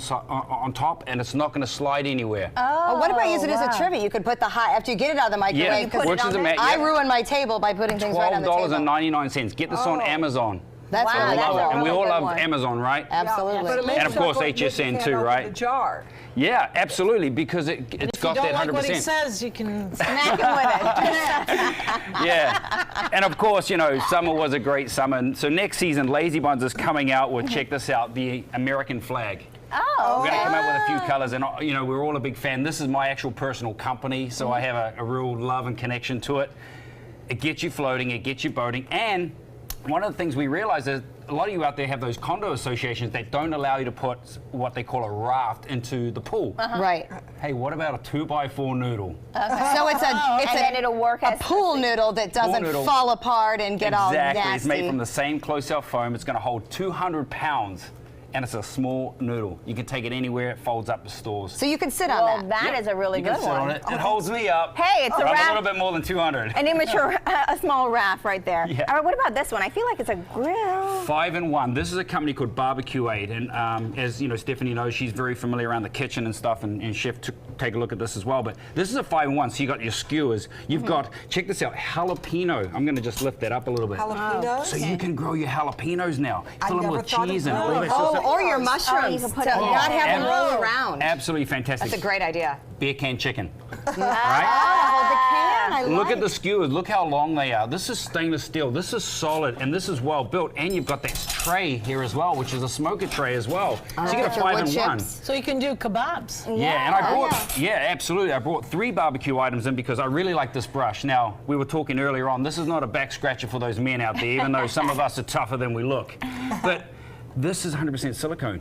Speaker 22: top, and it's not going to slide anywhere.
Speaker 1: Oh, what about use it as a trivet? You could put the after you get it out of the microwave.
Speaker 22: Yeah, it works as a mat.
Speaker 1: I ruin my table by putting things right on the table.
Speaker 22: $12.99. Get this on Amazon.
Speaker 1: That's
Speaker 22: really
Speaker 1: cool.
Speaker 22: love it. And we all love Amazon, right?
Speaker 1: Absolutely.
Speaker 22: And of course HSN too, right?
Speaker 3: The jar.
Speaker 22: Yeah, absolutely, because it's got that 100%.
Speaker 4: If you don't like what he says, you can
Speaker 2: smack him with it.
Speaker 22: Yeah, and of course, you know, summer was a great summer. So next season, Lazy Buns is coming out with, check this out, the American flag.
Speaker 2: Oh,
Speaker 22: we're going to come out with a few colors, and you know, we're all a big fan. This is my actual personal company, so I have a real love and connection to it. It gets you floating, it gets you boating, and one of the things we realize is a lot of you out there have those condo associations that don't allow you to put what they call a raft into the pool.
Speaker 1: Right.
Speaker 22: Hey, what about a 2x4 noodle?
Speaker 1: So it's
Speaker 2: it'll work
Speaker 1: a pool noodle that doesn't fall apart and get all nasty.
Speaker 22: Exactly. It's made from the same close-cell foam. It's going to hold 200 pounds. and it's a small noodle. You can take it anywhere. It folds up to stores.
Speaker 1: So you can sit on that.
Speaker 2: That is a really
Speaker 22: You
Speaker 2: good
Speaker 22: can sit
Speaker 2: one.
Speaker 22: on it. It holds me up.
Speaker 2: Hey, it's a
Speaker 22: I'm a
Speaker 2: wrap.
Speaker 22: little bit more than 200.
Speaker 2: An immature, a small raft right there.
Speaker 22: Yeah.
Speaker 2: All right, what about this one? I feel like it's a grill.
Speaker 22: 5-in-1. This is a company called Barbecue Aid, and as you know, Stephanie knows, she's very familiar around the kitchen and stuff, and Chef take a look at this as well. But this is a 5-in-1, so you got your skewers. You've got, check this out, jalapeno. I'm going to just lift that up a little bit.
Speaker 3: Jalapenos?
Speaker 22: So you can grow your jalapenos now.
Speaker 3: I
Speaker 22: Fill them
Speaker 3: never
Speaker 22: with
Speaker 3: thought of
Speaker 22: cheese and
Speaker 3: grilling.
Speaker 22: all that sort of stuff.
Speaker 1: Or your mushrooms.
Speaker 2: you can put
Speaker 1: to
Speaker 2: it-
Speaker 1: not have them
Speaker 22: ab-
Speaker 1: roll around.
Speaker 22: Absolutely fantastic.
Speaker 1: That's a great idea.
Speaker 22: Beer can chicken.
Speaker 1: Oh, the can. I
Speaker 22: Look
Speaker 1: like.
Speaker 22: at the skewers. Look how long they are. This is stainless steel. This is solid, and this is well built. And you've got that tray here as well, which is a smoker tray as well. So you get a 5-in-1.
Speaker 4: So you can do kebabs.
Speaker 22: Yeah, and I brought, absolutely. I brought 3 barbecue items in because I really like this brush. Now, we were talking earlier on, this is not a back scratcher for those men out there, even though some of us are tougher than we look. But this is 100% silicone,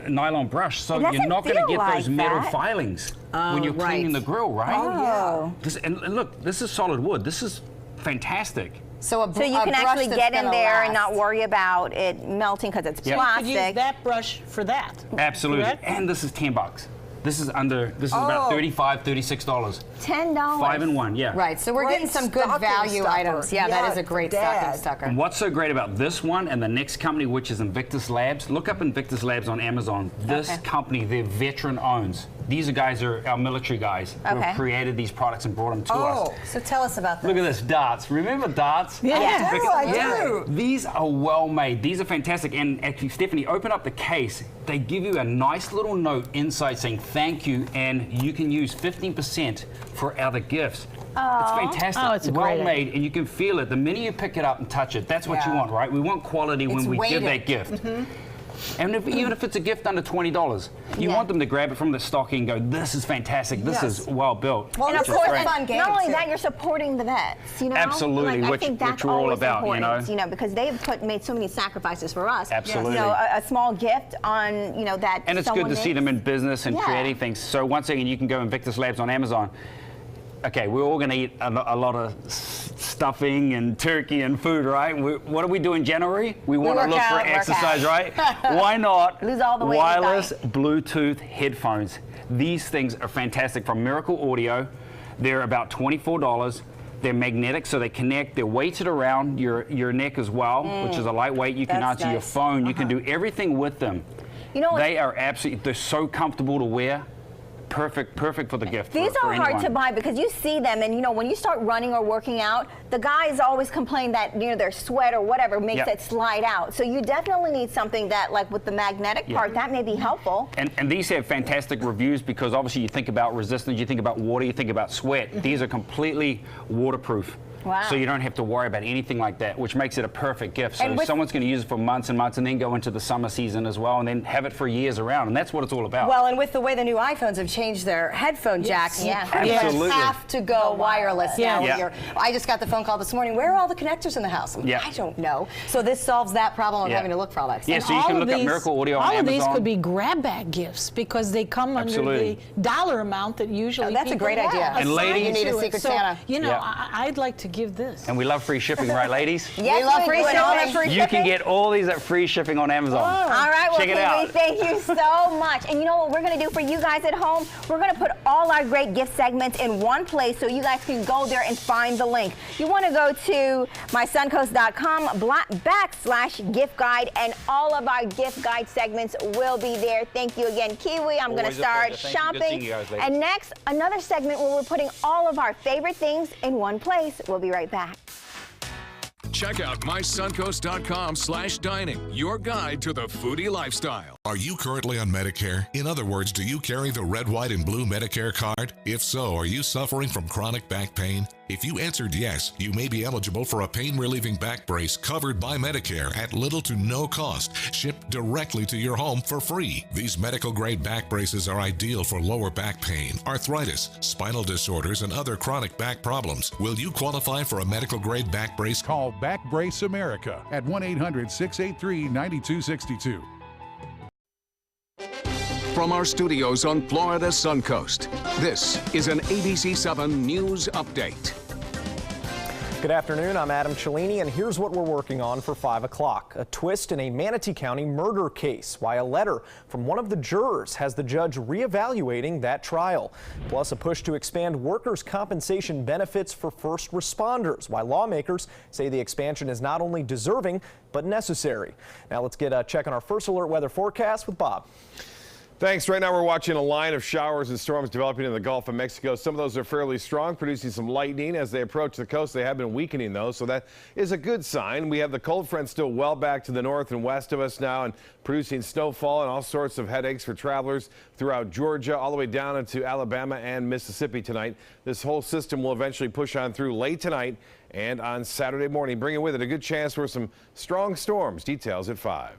Speaker 22: nylon brush, so you're not going to get those metal filings when you're cleaning the grill, right?
Speaker 2: Oh.
Speaker 22: And look, this is solid wood. This is fantastic.
Speaker 1: So
Speaker 2: you can actually get in there and not worry about it melting because it's
Speaker 22: Yep.
Speaker 2: plastic.
Speaker 4: You could use that brush for that.
Speaker 22: Absolutely.
Speaker 4: Correct?
Speaker 22: And this is $10. This is about $35, $36.
Speaker 2: $10.
Speaker 22: 5-in-1, yeah.
Speaker 1: Right, so we're getting some good
Speaker 3: stocking
Speaker 1: value
Speaker 3: stuffer.
Speaker 1: items. Yeah, that is a great stocking
Speaker 3: Dad.
Speaker 1: stucker.
Speaker 22: And what's so great about this one and the next company, which is Invictus Labs, look up Invictus Labs on Amazon. This company, they're veteran owns. These guys are our military guys who have created these products and brought them to us.
Speaker 1: So tell us about that.
Speaker 22: Look at this, darts. Remember darts?
Speaker 3: I do.
Speaker 22: These are well made. These are fantastic. And actually, Stephanie, open up the case. They give you a nice little note inside saying thank you, and you can use 15% for other gifts. It's fantastic.
Speaker 4: Oh, it's a
Speaker 22: well
Speaker 4: great
Speaker 22: made, and you can feel it. The minute you pick it up and touch it, that's what you want, right? We want quality when we give that gift. And even if it's a gift under $20, you want them to grab it from the stocking and go, this is fantastic, this is well built.
Speaker 2: Well, and of
Speaker 22: which is
Speaker 2: course,
Speaker 22: great.
Speaker 2: not only that, you're supporting the vets, you know?
Speaker 22: Absolutely,
Speaker 2: Like, I
Speaker 22: which
Speaker 2: think that's
Speaker 22: we're all
Speaker 2: always
Speaker 22: about, you
Speaker 2: important,
Speaker 22: know?
Speaker 2: because they've made so many sacrifices for us.
Speaker 22: Absolutely.
Speaker 2: You know, a small gift on, that
Speaker 22: And it's good to see them in business and creating things. So once again, you can go Invictus Labs on Amazon. Okay, we're all going to eat a lot of stuffing and turkey and food, right? What do we do in January? We want to look for exercise, right? Why not
Speaker 2: lose all the weight?
Speaker 22: Wireless Bluetooth headphones. These things are fantastic from Miracle Audio. They're about $24. They're magnetic, so they connect. They're weighted around your neck as well, which is a lightweight. You can answer your phone. You can do everything with them.
Speaker 2: You know,
Speaker 22: they are absolutely, they're so comfortable to wear. Perfect for the gift.
Speaker 2: These
Speaker 22: for
Speaker 2: are hard
Speaker 22: anyone.
Speaker 2: to buy because you see them, and when you start running or working out, the guys always complain that their sweat or whatever makes it slide out. So you definitely need something that, like with the magnetic part, that may be helpful.
Speaker 22: And these have fantastic reviews because obviously you think about resistance, you think about water, you think about sweat. These are completely waterproof.
Speaker 2: Wow.
Speaker 22: So you don't have to worry about anything like that, which makes it a perfect gift. So
Speaker 1: And with-
Speaker 22: someone's going to use it for months and months and then go into the summer season as well and then have it for years around. And that's what it's all about.
Speaker 1: Well, and with the way the new iPhones have changed their headphone jacks, you pretty
Speaker 22: Absolutely.
Speaker 1: much have to go wireless now.
Speaker 22: Yeah.
Speaker 1: I just got the phone call this morning. Where are all the connectors in the house? I'm like, I don't know. So this solves that problem of having to look for all that stuff.
Speaker 22: Yeah, so you can look up Miracle Audio on
Speaker 4: All of these
Speaker 22: Amazon.
Speaker 4: could be grab bag gifts because they come
Speaker 22: Absolutely.
Speaker 4: under the dollar amount that usually
Speaker 1: that's a
Speaker 4: people
Speaker 1: great idea.
Speaker 22: And ladies-
Speaker 1: You need a
Speaker 4: to it.
Speaker 1: Secret
Speaker 4: So,
Speaker 1: Santa.
Speaker 4: I'd like to give this.
Speaker 22: And we love free shipping, right, ladies?
Speaker 2: Yes,
Speaker 1: we love free
Speaker 2: do. And all that
Speaker 1: shipping.
Speaker 2: free
Speaker 22: You can
Speaker 2: shipping.
Speaker 22: get all these at free shipping on Amazon.
Speaker 2: All right, well,
Speaker 22: Check it
Speaker 2: Kiwi,
Speaker 22: out.
Speaker 2: thank you so much. And you know what we're going to do for you guys at home? We're going to put all our great gift segments in one place so you guys can go there and find the link. You want to go to mysuncoast.com/gift guide, and all of our gift guide segments will be there. Thank you again, Kiwi. I'm going to
Speaker 22: Always a
Speaker 2: start
Speaker 22: pleasure. Thank you. Good
Speaker 2: shopping.
Speaker 22: seeing you guys, ladies.
Speaker 2: And next, another segment where we're putting all of our favorite things in one place. We'll be right back.
Speaker 5: Check out mysuncoast.com/dining, your guide to the foodie lifestyle.
Speaker 18: Are you currently on Medicare? In other words, do you carry the red, white, and blue Medicare card? If so, are you suffering from chronic back pain? If you answered yes, you may be eligible for a pain-relieving back brace covered by Medicare at little to no cost, shipped directly to your home for free. These medical-grade back braces are ideal for lower back pain, arthritis, spinal disorders, and other chronic back problems. Will you qualify for a medical-grade back brace?
Speaker 5: Call Back Brace America at 1-800-683-9262. From our studios on Florida's Suncoast, this is an ABC7 News Update.
Speaker 6: Good afternoon, I'm Adam Cellini, and here's what we're working on for 5 o'clock. A twist in a Manatee County murder case, why a letter from one of the jurors has the judge reevaluating that trial. Plus, a push to expand workers' compensation benefits for first responders, why lawmakers say the expansion is not only deserving, but necessary. Now let's get a check on our first alert weather forecast with Bob.
Speaker 7: Thanks. Right now we're watching a line of showers and storms developing in the Gulf of Mexico. Some of those are fairly strong, producing some lightning as they approach the coast. They have been weakening though, so that is a good sign. We have the cold front still well back to the north and west of us now and producing snowfall and all sorts of headaches for travelers throughout Georgia, all the way down into Alabama and Mississippi tonight. This whole system will eventually push on through late tonight and on Saturday morning, bringing with it a good chance for some strong storms. Details at 5.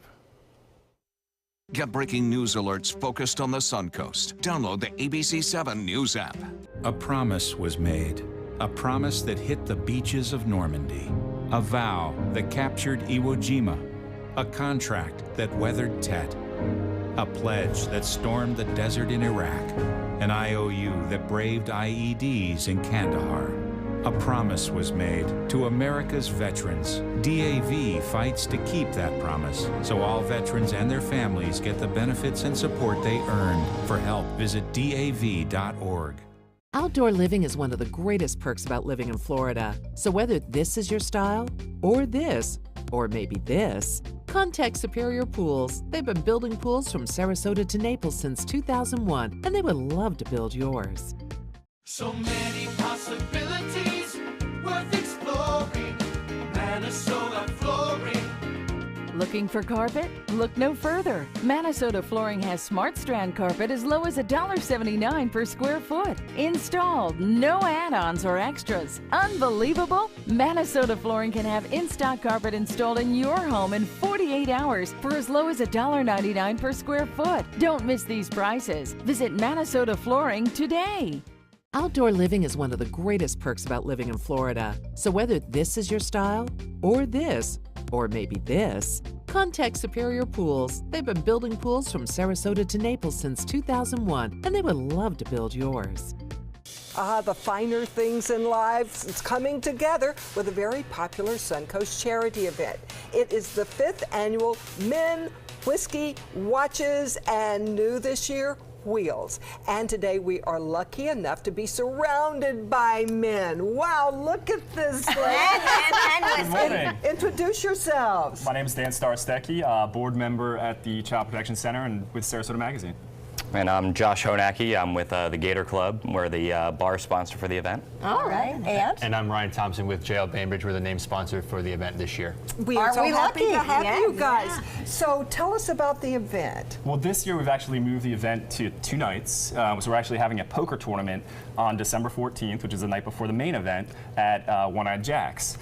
Speaker 5: Get breaking news alerts focused on the Suncoast. Download the ABC7 News app.
Speaker 23: A promise was made. A promise that hit the beaches of Normandy. A vow that captured Iwo Jima. A contract that weathered Tet. A pledge that stormed the desert in Iraq. An IOU that braved IEDs in Kandahar. A promise was made to America's veterans. DAV fights to keep that promise, so all veterans and their families get the benefits and support they earned. For help, visit DAV.org.
Speaker 24: Outdoor living is one of the greatest perks about living in Florida. So whether this is your style, or this, or maybe this, contact Superior Pools. They've been building pools from Sarasota to Naples since 2001, and they would love to build yours.
Speaker 21: So many possibilities worth exploring. Minnesota Flooring.
Speaker 25: Looking for carpet? Look no further. Minnesota Flooring has Smart Strand carpet as low as $1.79 per square foot. Installed, no add-ons or extras. Unbelievable? Minnesota Flooring can have in-stock carpet installed in your home in 48 hours for as low as $1.99 per square foot. Don't miss these prices. Visit Minnesota Flooring today.
Speaker 24: Outdoor living is one of the greatest perks about living in Florida. So whether this is your style, or this, or maybe this, contact Superior Pools. They've been building pools from Sarasota to Naples since 2001, and they would love to build yours.
Speaker 3: The finer things in life, it's coming together with a very popular Suncoast charity event. It is the 5th annual Men, Whiskey, Watches, and new this year, Wheels. And today we are lucky enough to be surrounded by men. Wow, look at this.
Speaker 26: Good morning.
Speaker 3: Introduce yourselves.
Speaker 26: My name is Dan Starostecki, board member at the Child Protection Center and with Sarasota Magazine.
Speaker 27: And I'm Josh Honacki. I'm with the Gator Club. We're the bar sponsor for the event.
Speaker 1: All right,
Speaker 26: and I'm Ryan Thompson with JL Bainbridge. We're the name sponsor for the event this year.
Speaker 3: We are so happy to have you guys.
Speaker 26: Yeah.
Speaker 3: So tell us about the event.
Speaker 26: Well, this year we've actually moved the event to 2 nights. So we're actually having a poker tournament on December 14th, which is the night before the main event at One-Eyed Jack's.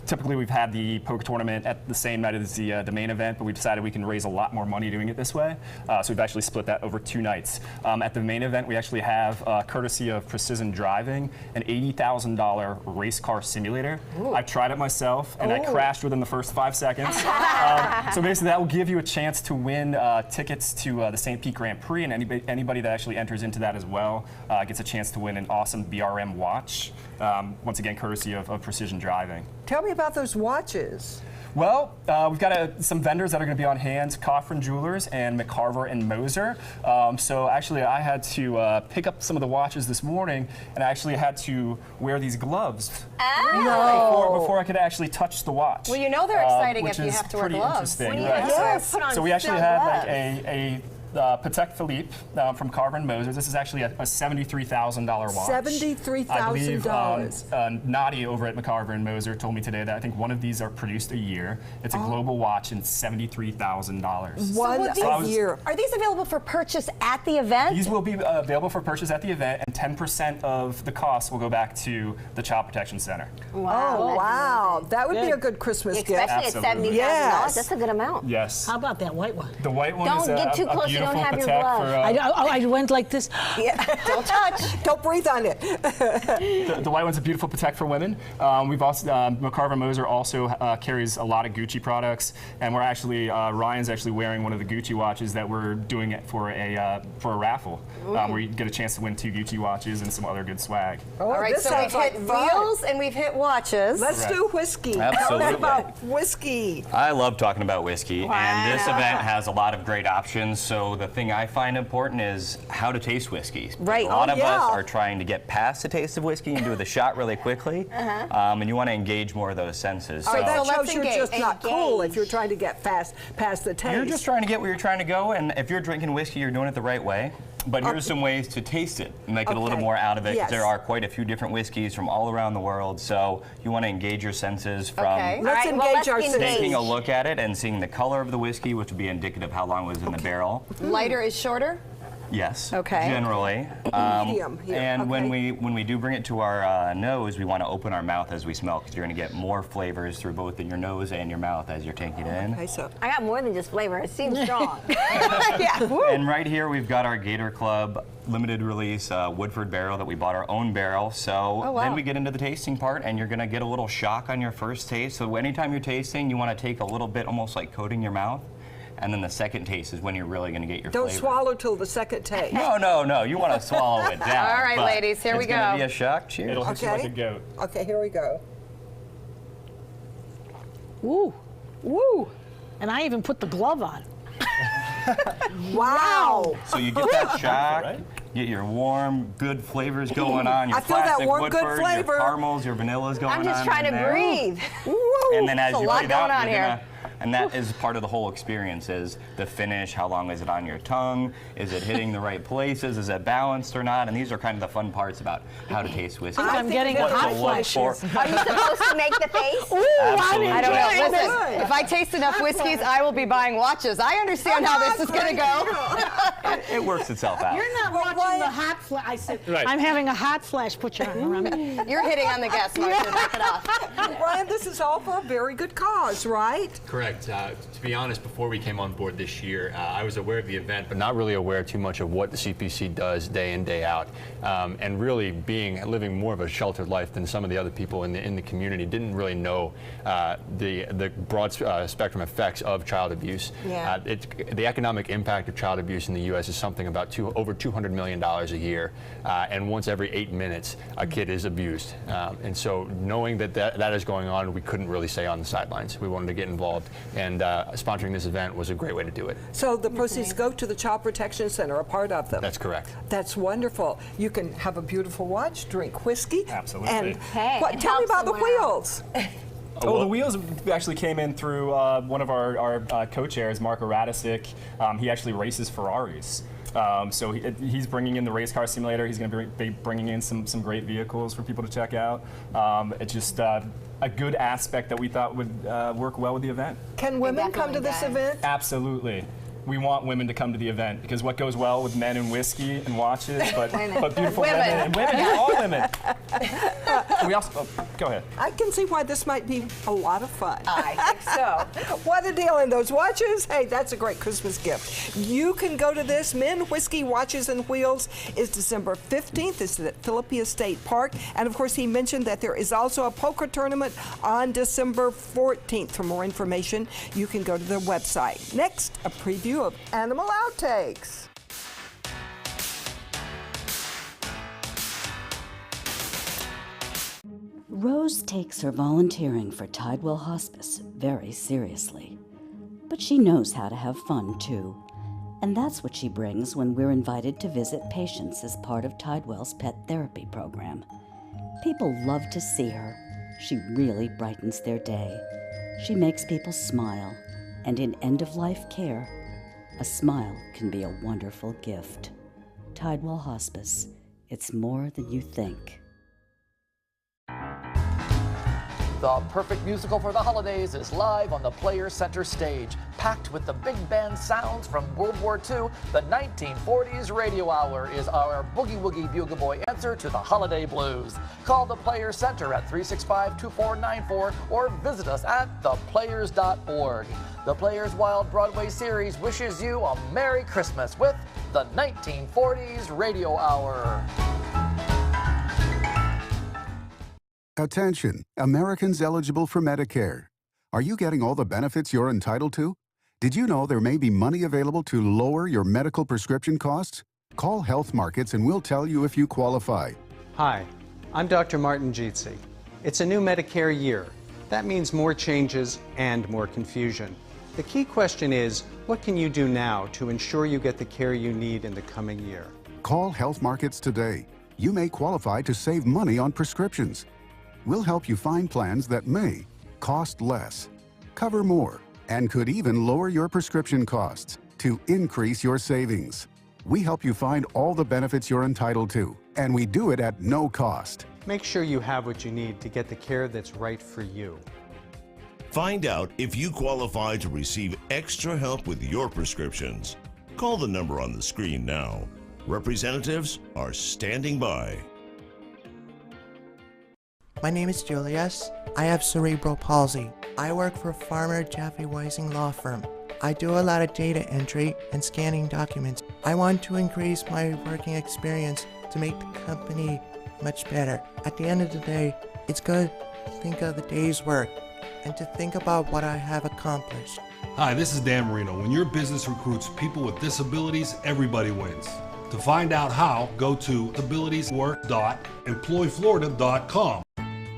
Speaker 26: Typically we've had the poker tournament at the same night as the main event, but we decided we can raise a lot more money doing it this way. So we've actually split that over 2 nights. At the main event, we actually have, courtesy of Precision Driving, an $80,000 race car simulator. I've tried it myself, and I crashed within the first 5 seconds. So basically, that will give you a chance to win tickets to the St. Pete Grand Prix, and anybody that actually enters into that as well gets a chance to win an awesome BRM watch. Once again, courtesy of Precision Driving.
Speaker 3: Tell me about those watches.
Speaker 26: Well, we've got some vendors that are going to be on hand, Coffrin Jewelers and McCarver and Moser. So actually I had to pick up some of the watches this morning, and I actually had to wear these gloves before I could actually touch the watch.
Speaker 1: Well, you know they're exciting if you have to wear gloves.
Speaker 26: Interesting,
Speaker 1: Well,
Speaker 26: right?
Speaker 1: yes. Put on
Speaker 26: So we actually
Speaker 1: some
Speaker 26: had
Speaker 1: gloves.
Speaker 26: like a Patek Philippe from Carver and Moser. This is actually a $73,000 watch.
Speaker 3: $73,000.
Speaker 26: I believe Nadi over at McCarver and Moser told me today that I think one of these are produced a year. It's a global watch and $73,000.
Speaker 3: One a year.
Speaker 1: Are these available for purchase at the event?
Speaker 26: These will be available for purchase at the event, and 10% of the cost will go back to the Child Protection Center.
Speaker 3: Wow. Oh, wow. That would be a good Christmas gift.
Speaker 2: Especially at $70,000.
Speaker 3: Yes.
Speaker 2: That's a good amount.
Speaker 26: Yes.
Speaker 4: How about that white one?
Speaker 26: The white one
Speaker 2: Don't
Speaker 26: is
Speaker 2: get too close to the don't have your
Speaker 26: Patek
Speaker 2: glove.
Speaker 4: I went like this.
Speaker 2: Yeah, don't touch.
Speaker 3: Don't breathe on it.
Speaker 26: The white one's a beautiful Patek for women. We've also McCarver Moser also carries a lot of Gucci products, and we're actually Ryan's actually wearing one of the Gucci watches that we're doing it for a raffle, where you get a chance to win 2 Gucci watches and some other good swag.
Speaker 3: Oh,
Speaker 1: All right,
Speaker 3: this
Speaker 1: so we've
Speaker 3: sounds
Speaker 1: hit
Speaker 3: like fun.
Speaker 1: wheels and we've hit watches.
Speaker 3: Let's do whiskey. Tell
Speaker 27: Absolutely.
Speaker 3: us about whiskey.
Speaker 27: I love talking about whiskey, and this event has a lot of great options. So the thing I find important is how to taste whiskey.
Speaker 1: Right.
Speaker 27: A lot of
Speaker 3: yeah.
Speaker 27: us are trying to get past the taste of whiskey and do the shot really quickly, and you want to engage more of those senses.
Speaker 3: So that
Speaker 1: let's
Speaker 3: shows you're just not
Speaker 1: engage.
Speaker 3: cool if you're trying to get past the taste.
Speaker 27: You're just trying to get where you're trying to go, and if you're drinking whiskey, you're doing it the right way. But here's some ways to taste it and make it a little more out of it. 'Cause
Speaker 3: Yes.
Speaker 27: there are quite a few different whiskeys from all around the world, so you want to engage your senses from
Speaker 3: Let's engage our senses.
Speaker 27: taking a look at it and seeing the color of the whiskey, which would be indicative of how long it was in the barrel.
Speaker 1: Lighter is shorter?
Speaker 27: Yes.
Speaker 1: Okay.
Speaker 27: Generally.
Speaker 3: Medium here,
Speaker 27: And when
Speaker 3: okay.
Speaker 27: we do bring it to our nose, we want to open our mouth as we smell, because you're going to get more flavors through both in your nose and your mouth as you're taking it in.
Speaker 3: Okay, so
Speaker 2: I got more than just flavor. It seems strong.
Speaker 1: Yeah.
Speaker 27: And right here we've got our Gator Club limited release Woodford barrel that we bought our own barrel. So then we get into the tasting part, and you're going to get a little shock on your first taste. So anytime you're tasting, you want to take a little bit, almost like coating your mouth. And then the second taste is when you're really going to get your
Speaker 3: don't
Speaker 27: flavor.
Speaker 3: swallow till the second taste.
Speaker 27: No. You want to swallow it down.
Speaker 1: All right,
Speaker 27: but
Speaker 1: ladies, here we
Speaker 27: It's going to
Speaker 1: go.
Speaker 27: be a shock. Cheers.
Speaker 26: It'll hit you like a goat.
Speaker 3: Okay, here we go.
Speaker 4: Woo. Woo. And I even put the glove on.
Speaker 3: Wow.
Speaker 27: So you get that shock, get your warm, good flavors going on. Your
Speaker 3: I feel that
Speaker 27: classic
Speaker 3: warm, good
Speaker 27: Woodford,
Speaker 3: flavor.
Speaker 27: Your caramels, your vanillas going on.
Speaker 2: I'm just trying
Speaker 27: in
Speaker 2: to
Speaker 27: there.
Speaker 2: breathe.
Speaker 27: And then as
Speaker 1: There's a
Speaker 27: you
Speaker 1: lot
Speaker 27: breathe out,
Speaker 1: going on
Speaker 27: you're
Speaker 1: here.
Speaker 27: gonna, and that is part of the whole experience, is the finish. How long is it on your tongue? Is it hitting the right places? Is it balanced or not? And these are kind of the fun parts about how to taste whiskey.
Speaker 4: I'm getting
Speaker 27: What
Speaker 4: hot
Speaker 27: to look for.
Speaker 4: flashes.
Speaker 2: Are you supposed to make the face?
Speaker 27: Absolutely.
Speaker 1: I don't know.
Speaker 3: enjoying
Speaker 1: Listen,
Speaker 3: this.
Speaker 1: if I taste enough whiskeys, I will be buying watches. I understand how this is going to go.
Speaker 27: It works itself out.
Speaker 4: You're not watching the hot flash. I said, I'm having a hot flash. Put your arm around me.
Speaker 1: You're hitting on the gas, Marcia. Knock it off.
Speaker 3: Brian, this is all for a very good cause, right?
Speaker 8: Correct. To be honest, before we came on board this year, I was aware of the event, but not really aware too much of what the CPC does day in, day out. And really living more of a sheltered life than some of the other people in the community, didn't really know the broad spectrum effects of child abuse.
Speaker 2: Yeah.
Speaker 8: The economic impact of child abuse in the U.S. is something about over $200 million a year. And once every 8 minutes, a kid is abused. And so knowing that is going on, we couldn't really stay on the sidelines. We wanted to get involved, and sponsoring this event was a great way to do it.
Speaker 3: So the proceeds go to the Child Protection Center, a part of them.
Speaker 8: That's correct.
Speaker 3: That's wonderful. You can have a beautiful watch, drink whiskey.
Speaker 26: Absolutely.
Speaker 3: And
Speaker 2: Hey, it
Speaker 3: tell me
Speaker 2: helps
Speaker 3: about the
Speaker 2: someone out.
Speaker 3: wheels.
Speaker 26: Well, the wheels actually came in through one of our co-chairs, Marco Radicic. He actually races Ferraris. So he's bringing in the race car simulator. He's going to be bringing in some great vehicles for people to check out. It's just a good aspect that we thought would work well with the event.
Speaker 3: Can women come to this event?
Speaker 26: Absolutely. We want women to come to the event, because what goes well with men and whiskey and watches, but beautiful women and women, all women. We also, go ahead.
Speaker 3: I can see why this might be a lot of fun.
Speaker 2: I think so.
Speaker 3: What a deal. And those watches, hey, that's a great Christmas gift. You can go to this. Men, Whiskey, Watches, and Wheels is December 15th. It's at Philippi State Park. And of course, he mentioned that there is also a poker tournament on December 14th. For more information, you can go to their website. Next, a preview of Animal Outtakes.
Speaker 9: Rose takes her volunteering for Tidewell Hospice very seriously. But she knows how to have fun, too. And that's what she brings when we're invited to visit patients as part of Tidewell's pet therapy program. People love to see her. She really brightens their day. She makes people smile. And in end-of-life care, a smile can be a wonderful gift. Tidewell Hospice. It's more than you think.
Speaker 11: The perfect musical for the holidays is live on the Players Center stage. Packed with the big band sounds from World War II, the 1940s Radio Hour is our Boogie Woogie Bugle Boy answer to the holiday blues. Call the Players Center at 365-2494 or visit us at theplayers.org. The Players Wild Broadway series wishes you a Merry Christmas with the 1940s Radio Hour.
Speaker 10: Attention, Americans eligible for Medicare. Are you getting all the benefits you're entitled to? Did you know there may be money available to lower your medical prescription costs? Call Health Markets and we'll tell you if you qualify.
Speaker 12: Hi, I'm Dr. Martin Jeetsi. It's a new Medicare year. That means more changes and more confusion. The key question is, what can you do now to ensure you get the care you need in the coming year?
Speaker 10: Call Health Markets today. You may qualify to save money on prescriptions. We'll help you find plans that may cost less, cover more, and could even lower your prescription costs to increase your savings. We help you find all the benefits you're entitled to, and we do it at no cost.
Speaker 12: Make sure you have what you need to get the care that's right for you.
Speaker 13: Find out if you qualify to receive extra help with your prescriptions. Call the number on the screen now. Representatives are standing by.
Speaker 14: My name is Julius. I have cerebral palsy. I work for Farmer Jeffrey Weising Law Firm. I do a lot of data entry and scanning documents. I want to increase my working experience to make the company much better. At the end of the day, it's good to think of the day's work and to think about what I have accomplished.
Speaker 15: Hi, this is Dan Marino. When your business recruits people with disabilities, everybody wins. To find out how, go to abilitieswork.employflorida.com.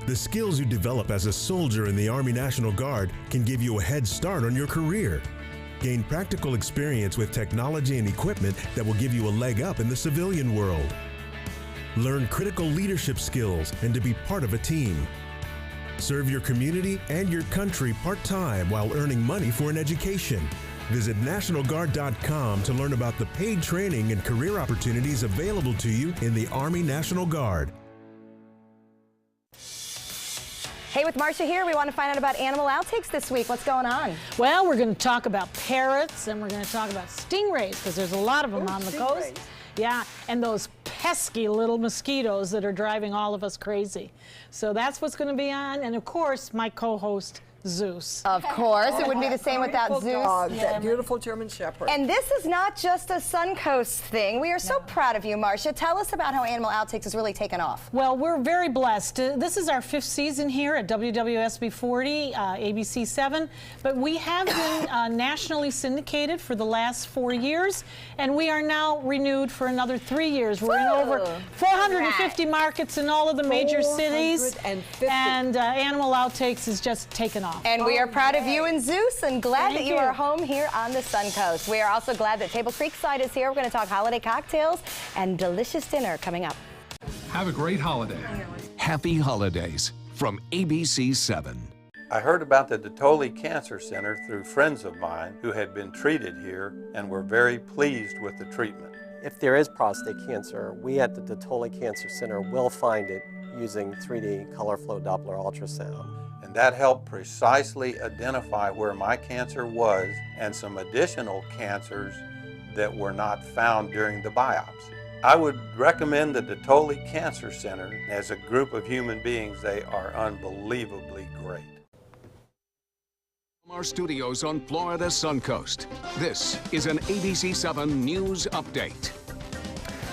Speaker 20: The skills you develop as a soldier in the Army National Guard can give you a head start on your career. Gain practical experience with technology and equipment that will give you a leg up in the civilian world. Learn critical leadership skills and to be part of a team. Serve your community and your country part-time while earning money for an education. Visit NationalGuard.com to learn about the paid training and career opportunities available to you in the Army National Guard.
Speaker 1: Hey, with Marcia here, we want to find out about animal outtakes this week. What's going on?
Speaker 4: Well, we're going to talk about parrots and we're going to talk about stingrays because there's a lot of them on the coast. Yeah, and those pesky little mosquitoes that are driving all of us crazy. So that's what's going to be on. And of course, my co-host, Zeus.
Speaker 1: Of course, it wouldn't be the same without Zeus.
Speaker 3: Dog, that beautiful German Shepherd.
Speaker 1: And this is not just a Suncoast thing. We are so proud of you, Marcia. Tell us about how Animal Outtakes has really taken off.
Speaker 4: Well, we're very blessed. This is our 5th season here at WWSB 40, ABC 7, but we have been nationally syndicated for the last 4 years, and we are now renewed for another 3 years. We're in over 450 markets in all of the major cities, and Animal Outtakes is just taken off.
Speaker 1: And we are proud of you and Zeus and glad that you are home here on the Suncoast. We are also glad that Table Creekside is here. We're going to talk holiday cocktails and delicious dinner coming up.
Speaker 5: Have a great holiday. Happy holidays from ABC 7.
Speaker 16: I heard about the Detoli Cancer Center through friends of mine who had been treated here and were very pleased with the treatment.
Speaker 17: If there is prostate cancer, we at the Detoli Cancer Center will find it using 3D color flow Doppler ultrasound.
Speaker 16: And that helped precisely identify where my cancer was and some additional cancers that were not found during the biopsy. I would recommend the Detoli Cancer Center. As a group of human beings, they are unbelievably great.
Speaker 5: From our studios on Florida's Suncoast, this is an ABC 7 News Update.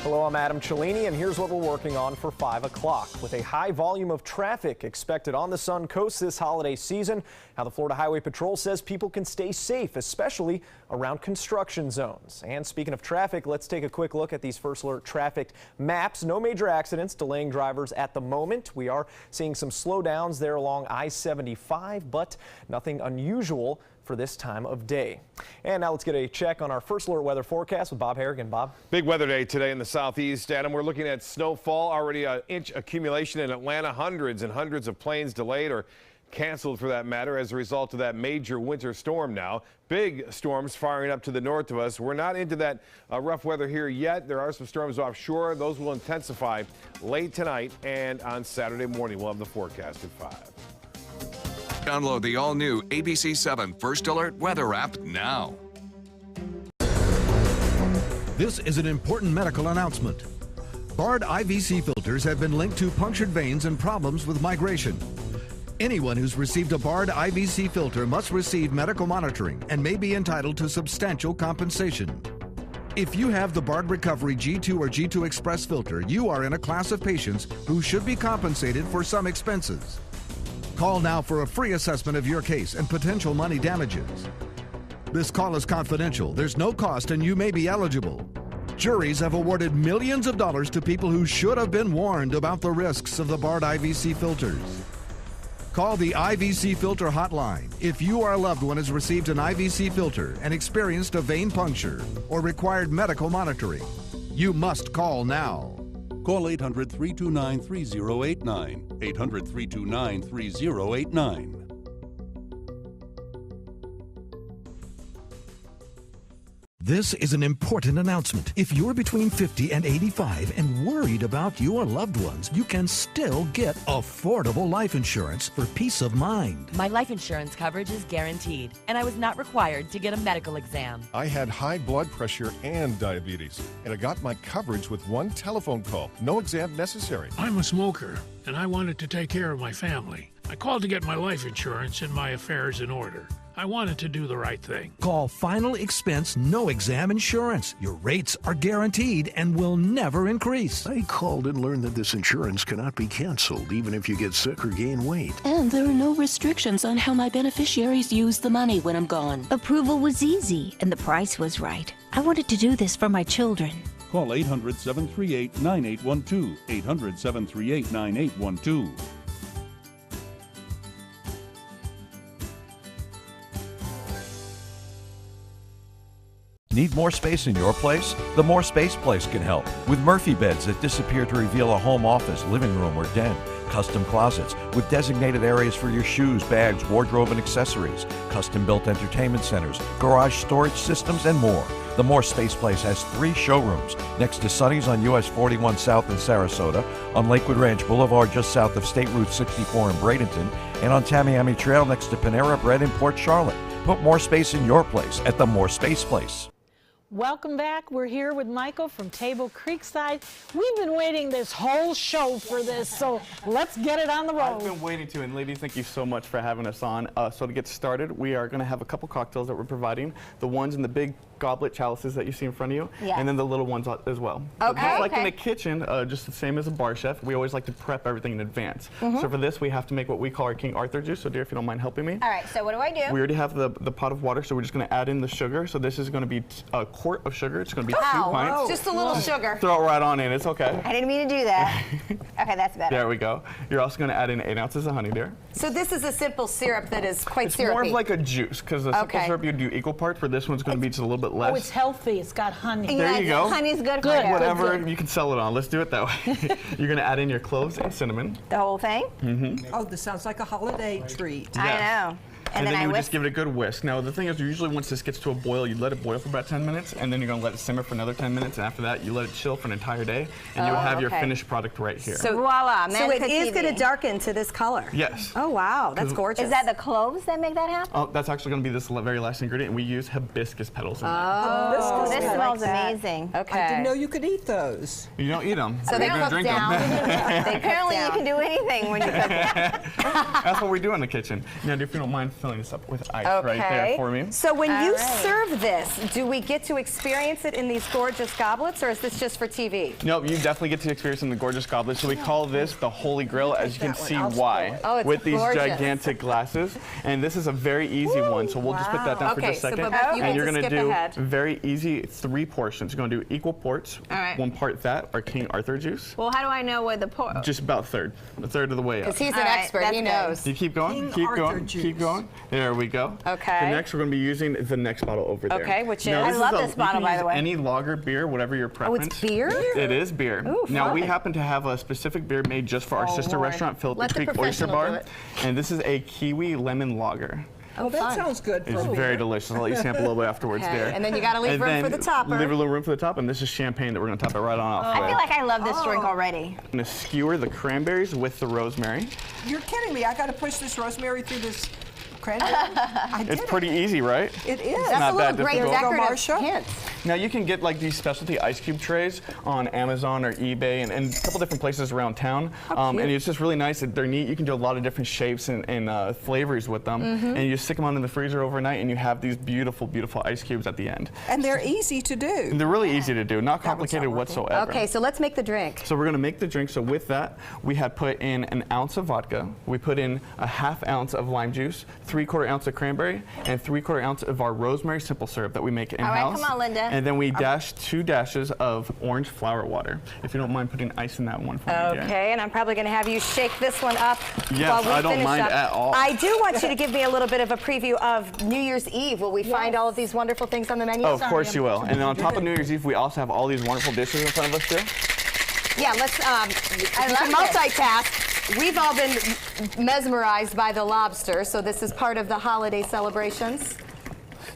Speaker 6: Hello, I'm Adam Cellini, and here's what we're working on for 5 o'clock. With a high volume of traffic expected on the Suncoast this holiday season, how the Florida Highway Patrol says people can stay safe, especially around construction zones. And speaking of traffic, let's take a quick look at these first alert traffic maps. No major accidents delaying drivers at the moment. We are seeing some slowdowns there along I-75, but nothing unusual for this time of day. And now let's get a check on our first alert weather forecast with Bob Harrigan. Bob.
Speaker 7: Big weather day today in the southeast, Adam. We're looking at snowfall, already an inch accumulation in Atlanta. Hundreds and hundreds of planes delayed or canceled for that matter as a result of that major winter storm now. Big storms firing up to the north of us. We're not into that rough weather here yet. There are some storms offshore. Those will intensify late tonight and on Saturday morning. We'll have the forecast at 5.
Speaker 5: Download the all-new ABC 7 First Alert weather app now.
Speaker 28: This is an important medical announcement. Bard IVC filters have been linked to punctured veins and problems with migration. Anyone who's received a Bard IVC filter must receive medical monitoring and may be entitled to substantial compensation. If you have the Bard Recovery G2 or G2 Express filter, you are in a class of patients who should be compensated for some expenses. Call now for a free assessment of your case and potential money damages. This call is confidential, there's no cost, and you may be eligible. Juries have awarded millions of dollars to people who should have been warned about the risks of the Bard IVC filters. Call the IVC Filter Hotline if you or a loved one has received an IVC filter and experienced a vein puncture or required medical monitoring. You must call now.
Speaker 18: Call 800-329-3089. 800-329-3089.
Speaker 28: This is an important announcement. If you're between 50 and 85 and worried about your loved ones, you can still get affordable life insurance for peace of mind.
Speaker 19: My life insurance coverage is guaranteed, and I was not required to get a medical exam.
Speaker 21: I had high blood pressure and diabetes, and I got my coverage with one telephone call. No exam necessary.
Speaker 22: I'm a smoker, and I wanted to take care of my family. I called to get my life insurance and my affairs in order. I wanted to do the right thing.
Speaker 28: Call Final Expense No Exam Insurance. Your rates are guaranteed and will never increase.
Speaker 23: I called and learned that this insurance cannot be canceled even if you get sick or gain weight.
Speaker 24: And there are no restrictions on how my beneficiaries use the money when I'm gone.
Speaker 25: Approval was easy and the price was right. I wanted to do this for my children.
Speaker 18: Call 800-738-9812. 800-738-9812.
Speaker 27: Need more space in your place? The More Space Place can help with Murphy beds that disappear to reveal a home office, living room, or den. Custom closets with designated areas for your shoes, bags, wardrobe, and accessories. Custom-built entertainment centers, garage storage systems, and more. The More Space Place has 3 showrooms next to Sonny's on US 41 South in Sarasota, on Lakewood Ranch Boulevard just south of State Route 64 in Bradenton, and on Tamiami Trail next to Panera Bread in Port Charlotte. Put more space in your place at the More Space Place.
Speaker 4: Welcome back. We're here with Michael from Table Creekside. We've been waiting this whole show for this, so let's get it on the road.
Speaker 29: I've been waiting to, and ladies, thank you so much for having us on. So to get started, we are going to have a couple cocktails that we're providing. The ones in the big goblet chalices that you see in front of you,
Speaker 2: Yes.
Speaker 29: and then the little ones as well.
Speaker 2: Okay.
Speaker 29: Just like in
Speaker 2: Okay.
Speaker 29: the kitchen, just the same as a bar chef, we always like to prep everything in advance.
Speaker 2: Mhm.
Speaker 29: So for this, we have to make what we call our King Arthur juice. So dear, if you don't mind helping me.
Speaker 2: All right, so what do I do?
Speaker 29: We already have the pot of water, so we're just going to add in the sugar. So this is going to be a quart of sugar. It's going to be 2
Speaker 2: Wow.
Speaker 29: pints.
Speaker 2: Just a little sugar.
Speaker 29: Throw it right on in. It's okay.
Speaker 2: I didn't mean to do that. Okay, that's better.
Speaker 29: There we go. You're also going to add in 8 ounces of honey, dear.
Speaker 1: So this is a simple syrup that is quite
Speaker 29: It's
Speaker 1: syrupy.
Speaker 29: more of like a juice, because the simple
Speaker 1: Okay.
Speaker 29: syrup you do equal parts. For this one's going to be just a little bit less.
Speaker 4: Oh, it's healthy. It's got honey.
Speaker 29: There you go.
Speaker 2: Honey's good for you.
Speaker 29: Whatever you can sell it on. Let's do it that way. You're going to add in your cloves and cinnamon.
Speaker 2: The whole thing?
Speaker 29: Mm-hmm.
Speaker 3: Oh, this sounds like a holiday treat.
Speaker 29: Yeah.
Speaker 2: I know.
Speaker 29: And then
Speaker 2: I
Speaker 29: you would
Speaker 2: whisk.
Speaker 29: just give it a good whisk. Now the thing is, usually once this gets to a boil, you let it boil for about 10 minutes, and then you're going to let it simmer for another 10 minutes, and after that, you let it chill for an entire day, and you'll have your
Speaker 1: okay.
Speaker 29: finished product right here.
Speaker 1: So
Speaker 2: voila,
Speaker 1: So it
Speaker 2: Manco's
Speaker 1: is
Speaker 2: TV.
Speaker 1: going to darken to this color.
Speaker 29: Yes.
Speaker 1: Oh wow, that's
Speaker 29: 'Cause-
Speaker 1: gorgeous.
Speaker 2: Is that the cloves that make that happen?
Speaker 29: Oh, that's actually going to be this very last ingredient, and we use hibiscus petals in
Speaker 2: Oh, this
Speaker 3: I
Speaker 2: smells
Speaker 3: like that.
Speaker 2: amazing.
Speaker 1: Okay.
Speaker 3: I didn't know you could eat those.
Speaker 29: You don't eat them.
Speaker 1: So they
Speaker 29: You're
Speaker 1: cook
Speaker 29: gonna drink
Speaker 1: down.
Speaker 29: them.
Speaker 2: Apparently you can do anything when you cook it.
Speaker 29: That's what we do in the kitchen. Now, if you don't mind filling this up with ice right there for me.
Speaker 1: So when
Speaker 2: All
Speaker 1: you
Speaker 2: right.
Speaker 1: serve this, do we get to experience it in these gorgeous goblets, or is this just for TV?
Speaker 29: No, you definitely get to experience in the gorgeous goblet. So we call this the Holy Grail, as you can see
Speaker 1: I'll
Speaker 29: why,
Speaker 1: spoil it. Oh, it's
Speaker 29: with these
Speaker 1: gorgeous.
Speaker 29: gigantic glasses. And this is a very easy one, so we'll just put that down for
Speaker 1: Okay,
Speaker 29: just a
Speaker 1: so
Speaker 29: second.
Speaker 1: Bubba, you
Speaker 29: and
Speaker 1: get
Speaker 29: you're
Speaker 1: to
Speaker 29: gonna
Speaker 1: skip
Speaker 29: do
Speaker 1: ahead.
Speaker 29: very easy 3 portions. You're gonna do equal parts.
Speaker 2: All right.
Speaker 29: 1 part that, or King Arthur juice.
Speaker 2: Well, how do I know where the pour?
Speaker 29: Just about a third of the way up.
Speaker 1: Because he's an
Speaker 2: All right,
Speaker 1: expert,
Speaker 2: that's
Speaker 1: he
Speaker 2: good.
Speaker 1: knows.
Speaker 29: You keep going,
Speaker 3: King
Speaker 29: keep
Speaker 3: Arthur
Speaker 29: going,
Speaker 3: juice.
Speaker 29: keep going. There we go.
Speaker 1: Okay.
Speaker 29: The next we're going to be using the next bottle over there.
Speaker 1: Okay, which
Speaker 29: Now,
Speaker 1: is?
Speaker 29: this
Speaker 2: I love
Speaker 29: a-
Speaker 2: this bottle,
Speaker 29: you can
Speaker 2: by the
Speaker 29: use
Speaker 2: way.
Speaker 29: Any lager, beer, whatever your
Speaker 1: Oh,
Speaker 29: preference.
Speaker 1: it's beer?
Speaker 29: It is beer.
Speaker 1: Ooh,
Speaker 29: now we
Speaker 1: fun.
Speaker 29: happen to have a specific beer made just for our
Speaker 1: Oh,
Speaker 29: sister
Speaker 1: Lord.
Speaker 29: restaurant, Filter
Speaker 1: Let the
Speaker 29: Creek Oyster
Speaker 1: professional
Speaker 29: Bar,
Speaker 1: do it.
Speaker 29: and this is a kiwi lemon lager.
Speaker 3: Oh, that
Speaker 1: fun.
Speaker 3: sounds good for
Speaker 29: It's
Speaker 3: a beer.
Speaker 29: very delicious. I'll let you sample a little bit afterwards
Speaker 1: Okay,
Speaker 29: there.
Speaker 1: and then you gotta leave
Speaker 29: And
Speaker 1: room
Speaker 29: then
Speaker 1: for the topper.
Speaker 29: Leave a little room for the top, and this is champagne that we're going to top it right on off
Speaker 2: I
Speaker 29: with.
Speaker 2: feel like I love this drink already.
Speaker 29: I'm going to skewer the cranberries with the rosemary.
Speaker 3: You're kidding me. I got to push this rosemary through this credit.
Speaker 29: It's pretty easy, right?
Speaker 3: It is.
Speaker 29: It's
Speaker 1: That's
Speaker 29: not
Speaker 1: a little
Speaker 29: that
Speaker 1: great
Speaker 29: difficult.
Speaker 1: decorative hint.
Speaker 29: Now you can get like these specialty ice cube trays on Amazon or eBay and a couple different places around town. And it's just really nice. They're neat. You can do a lot of different shapes and flavors with them. And you just stick them on in the freezer overnight and you have these beautiful, beautiful ice cubes at the end.
Speaker 3: And they're easy to do.
Speaker 29: And they're really easy to do, not complicated whatsoever.
Speaker 1: Okay, so let's make the drink.
Speaker 29: So we're gonna make the drink. So with that, we had put in an ounce of vodka. We put in a ½ ounce of lime juice, 3/4 ounce of cranberry, and 3/4 ounce of our rosemary simple syrup that we make in-house.
Speaker 2: All right, come on, Linda.
Speaker 29: And then we dash 2 dashes of orange flower water. If you don't mind putting ice in that one for me, dear.
Speaker 1: Okay, and I'm probably going to have you shake this one up
Speaker 29: Yes,
Speaker 1: while we
Speaker 29: I don't
Speaker 1: finish
Speaker 29: mind
Speaker 1: up.
Speaker 29: at all.
Speaker 1: I do want you to give me a little bit of a preview of New Year's Eve. Will we find all of these wonderful things on the menu?
Speaker 29: Oh, of course you will. And on top of New Year's Eve, we also have all these wonderful dishes in front of us too.
Speaker 1: Yeah, let's multitask. We've all been mesmerized by the lobster, so this is part of the holiday celebrations.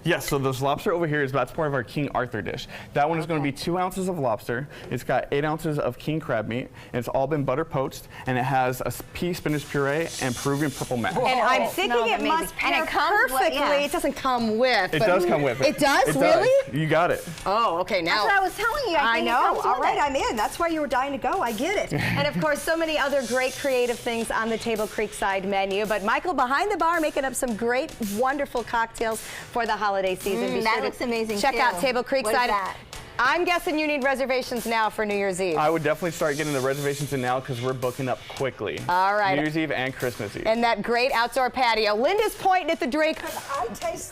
Speaker 29: Yes, so this lobster over here that's part of our King Arthur dish. That one is going to be 2 ounces of lobster. It's got 8 ounces of king crab meat. And it's all been butter poached, and it has a pea spinach puree and Peruvian purple mash.
Speaker 1: And I'm thinking it must pair perfectly. It doesn't come with.
Speaker 29: It does come with it.
Speaker 1: It does?
Speaker 29: It
Speaker 1: Really?
Speaker 29: does. You got it.
Speaker 1: Oh, okay. Now.
Speaker 2: That's what I was telling you. I think it
Speaker 1: know.
Speaker 2: comes
Speaker 1: All
Speaker 2: with
Speaker 1: right,
Speaker 2: it.
Speaker 1: I'm in. That's why you were dying to go. I get it. And of course, so many other great creative things on the Table Creekside menu. But Michael behind the bar making up some great, wonderful cocktails for the holiday season. Be
Speaker 2: that
Speaker 1: sure to
Speaker 2: looks amazing,
Speaker 1: check
Speaker 2: too.
Speaker 1: out Table Creekside.
Speaker 2: What is that?
Speaker 1: I'm guessing you need reservations now for New Year's Eve.
Speaker 29: I would definitely start getting the reservations in now because we're booking up quickly.
Speaker 1: All right.
Speaker 29: New Year's Eve and Christmas Eve.
Speaker 1: And that great outdoor patio. Linda's pointing at the drink.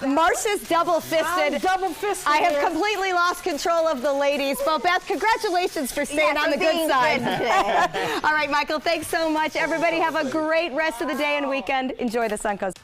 Speaker 1: Marcia's double-fisted.
Speaker 3: I'm double-fisted.
Speaker 1: I have completely lost control of the ladies. Well, Beth, congratulations for staying on the good side. All right, Michael, thanks so much. Everybody have a great rest of the day and weekend. Enjoy the Suncoast.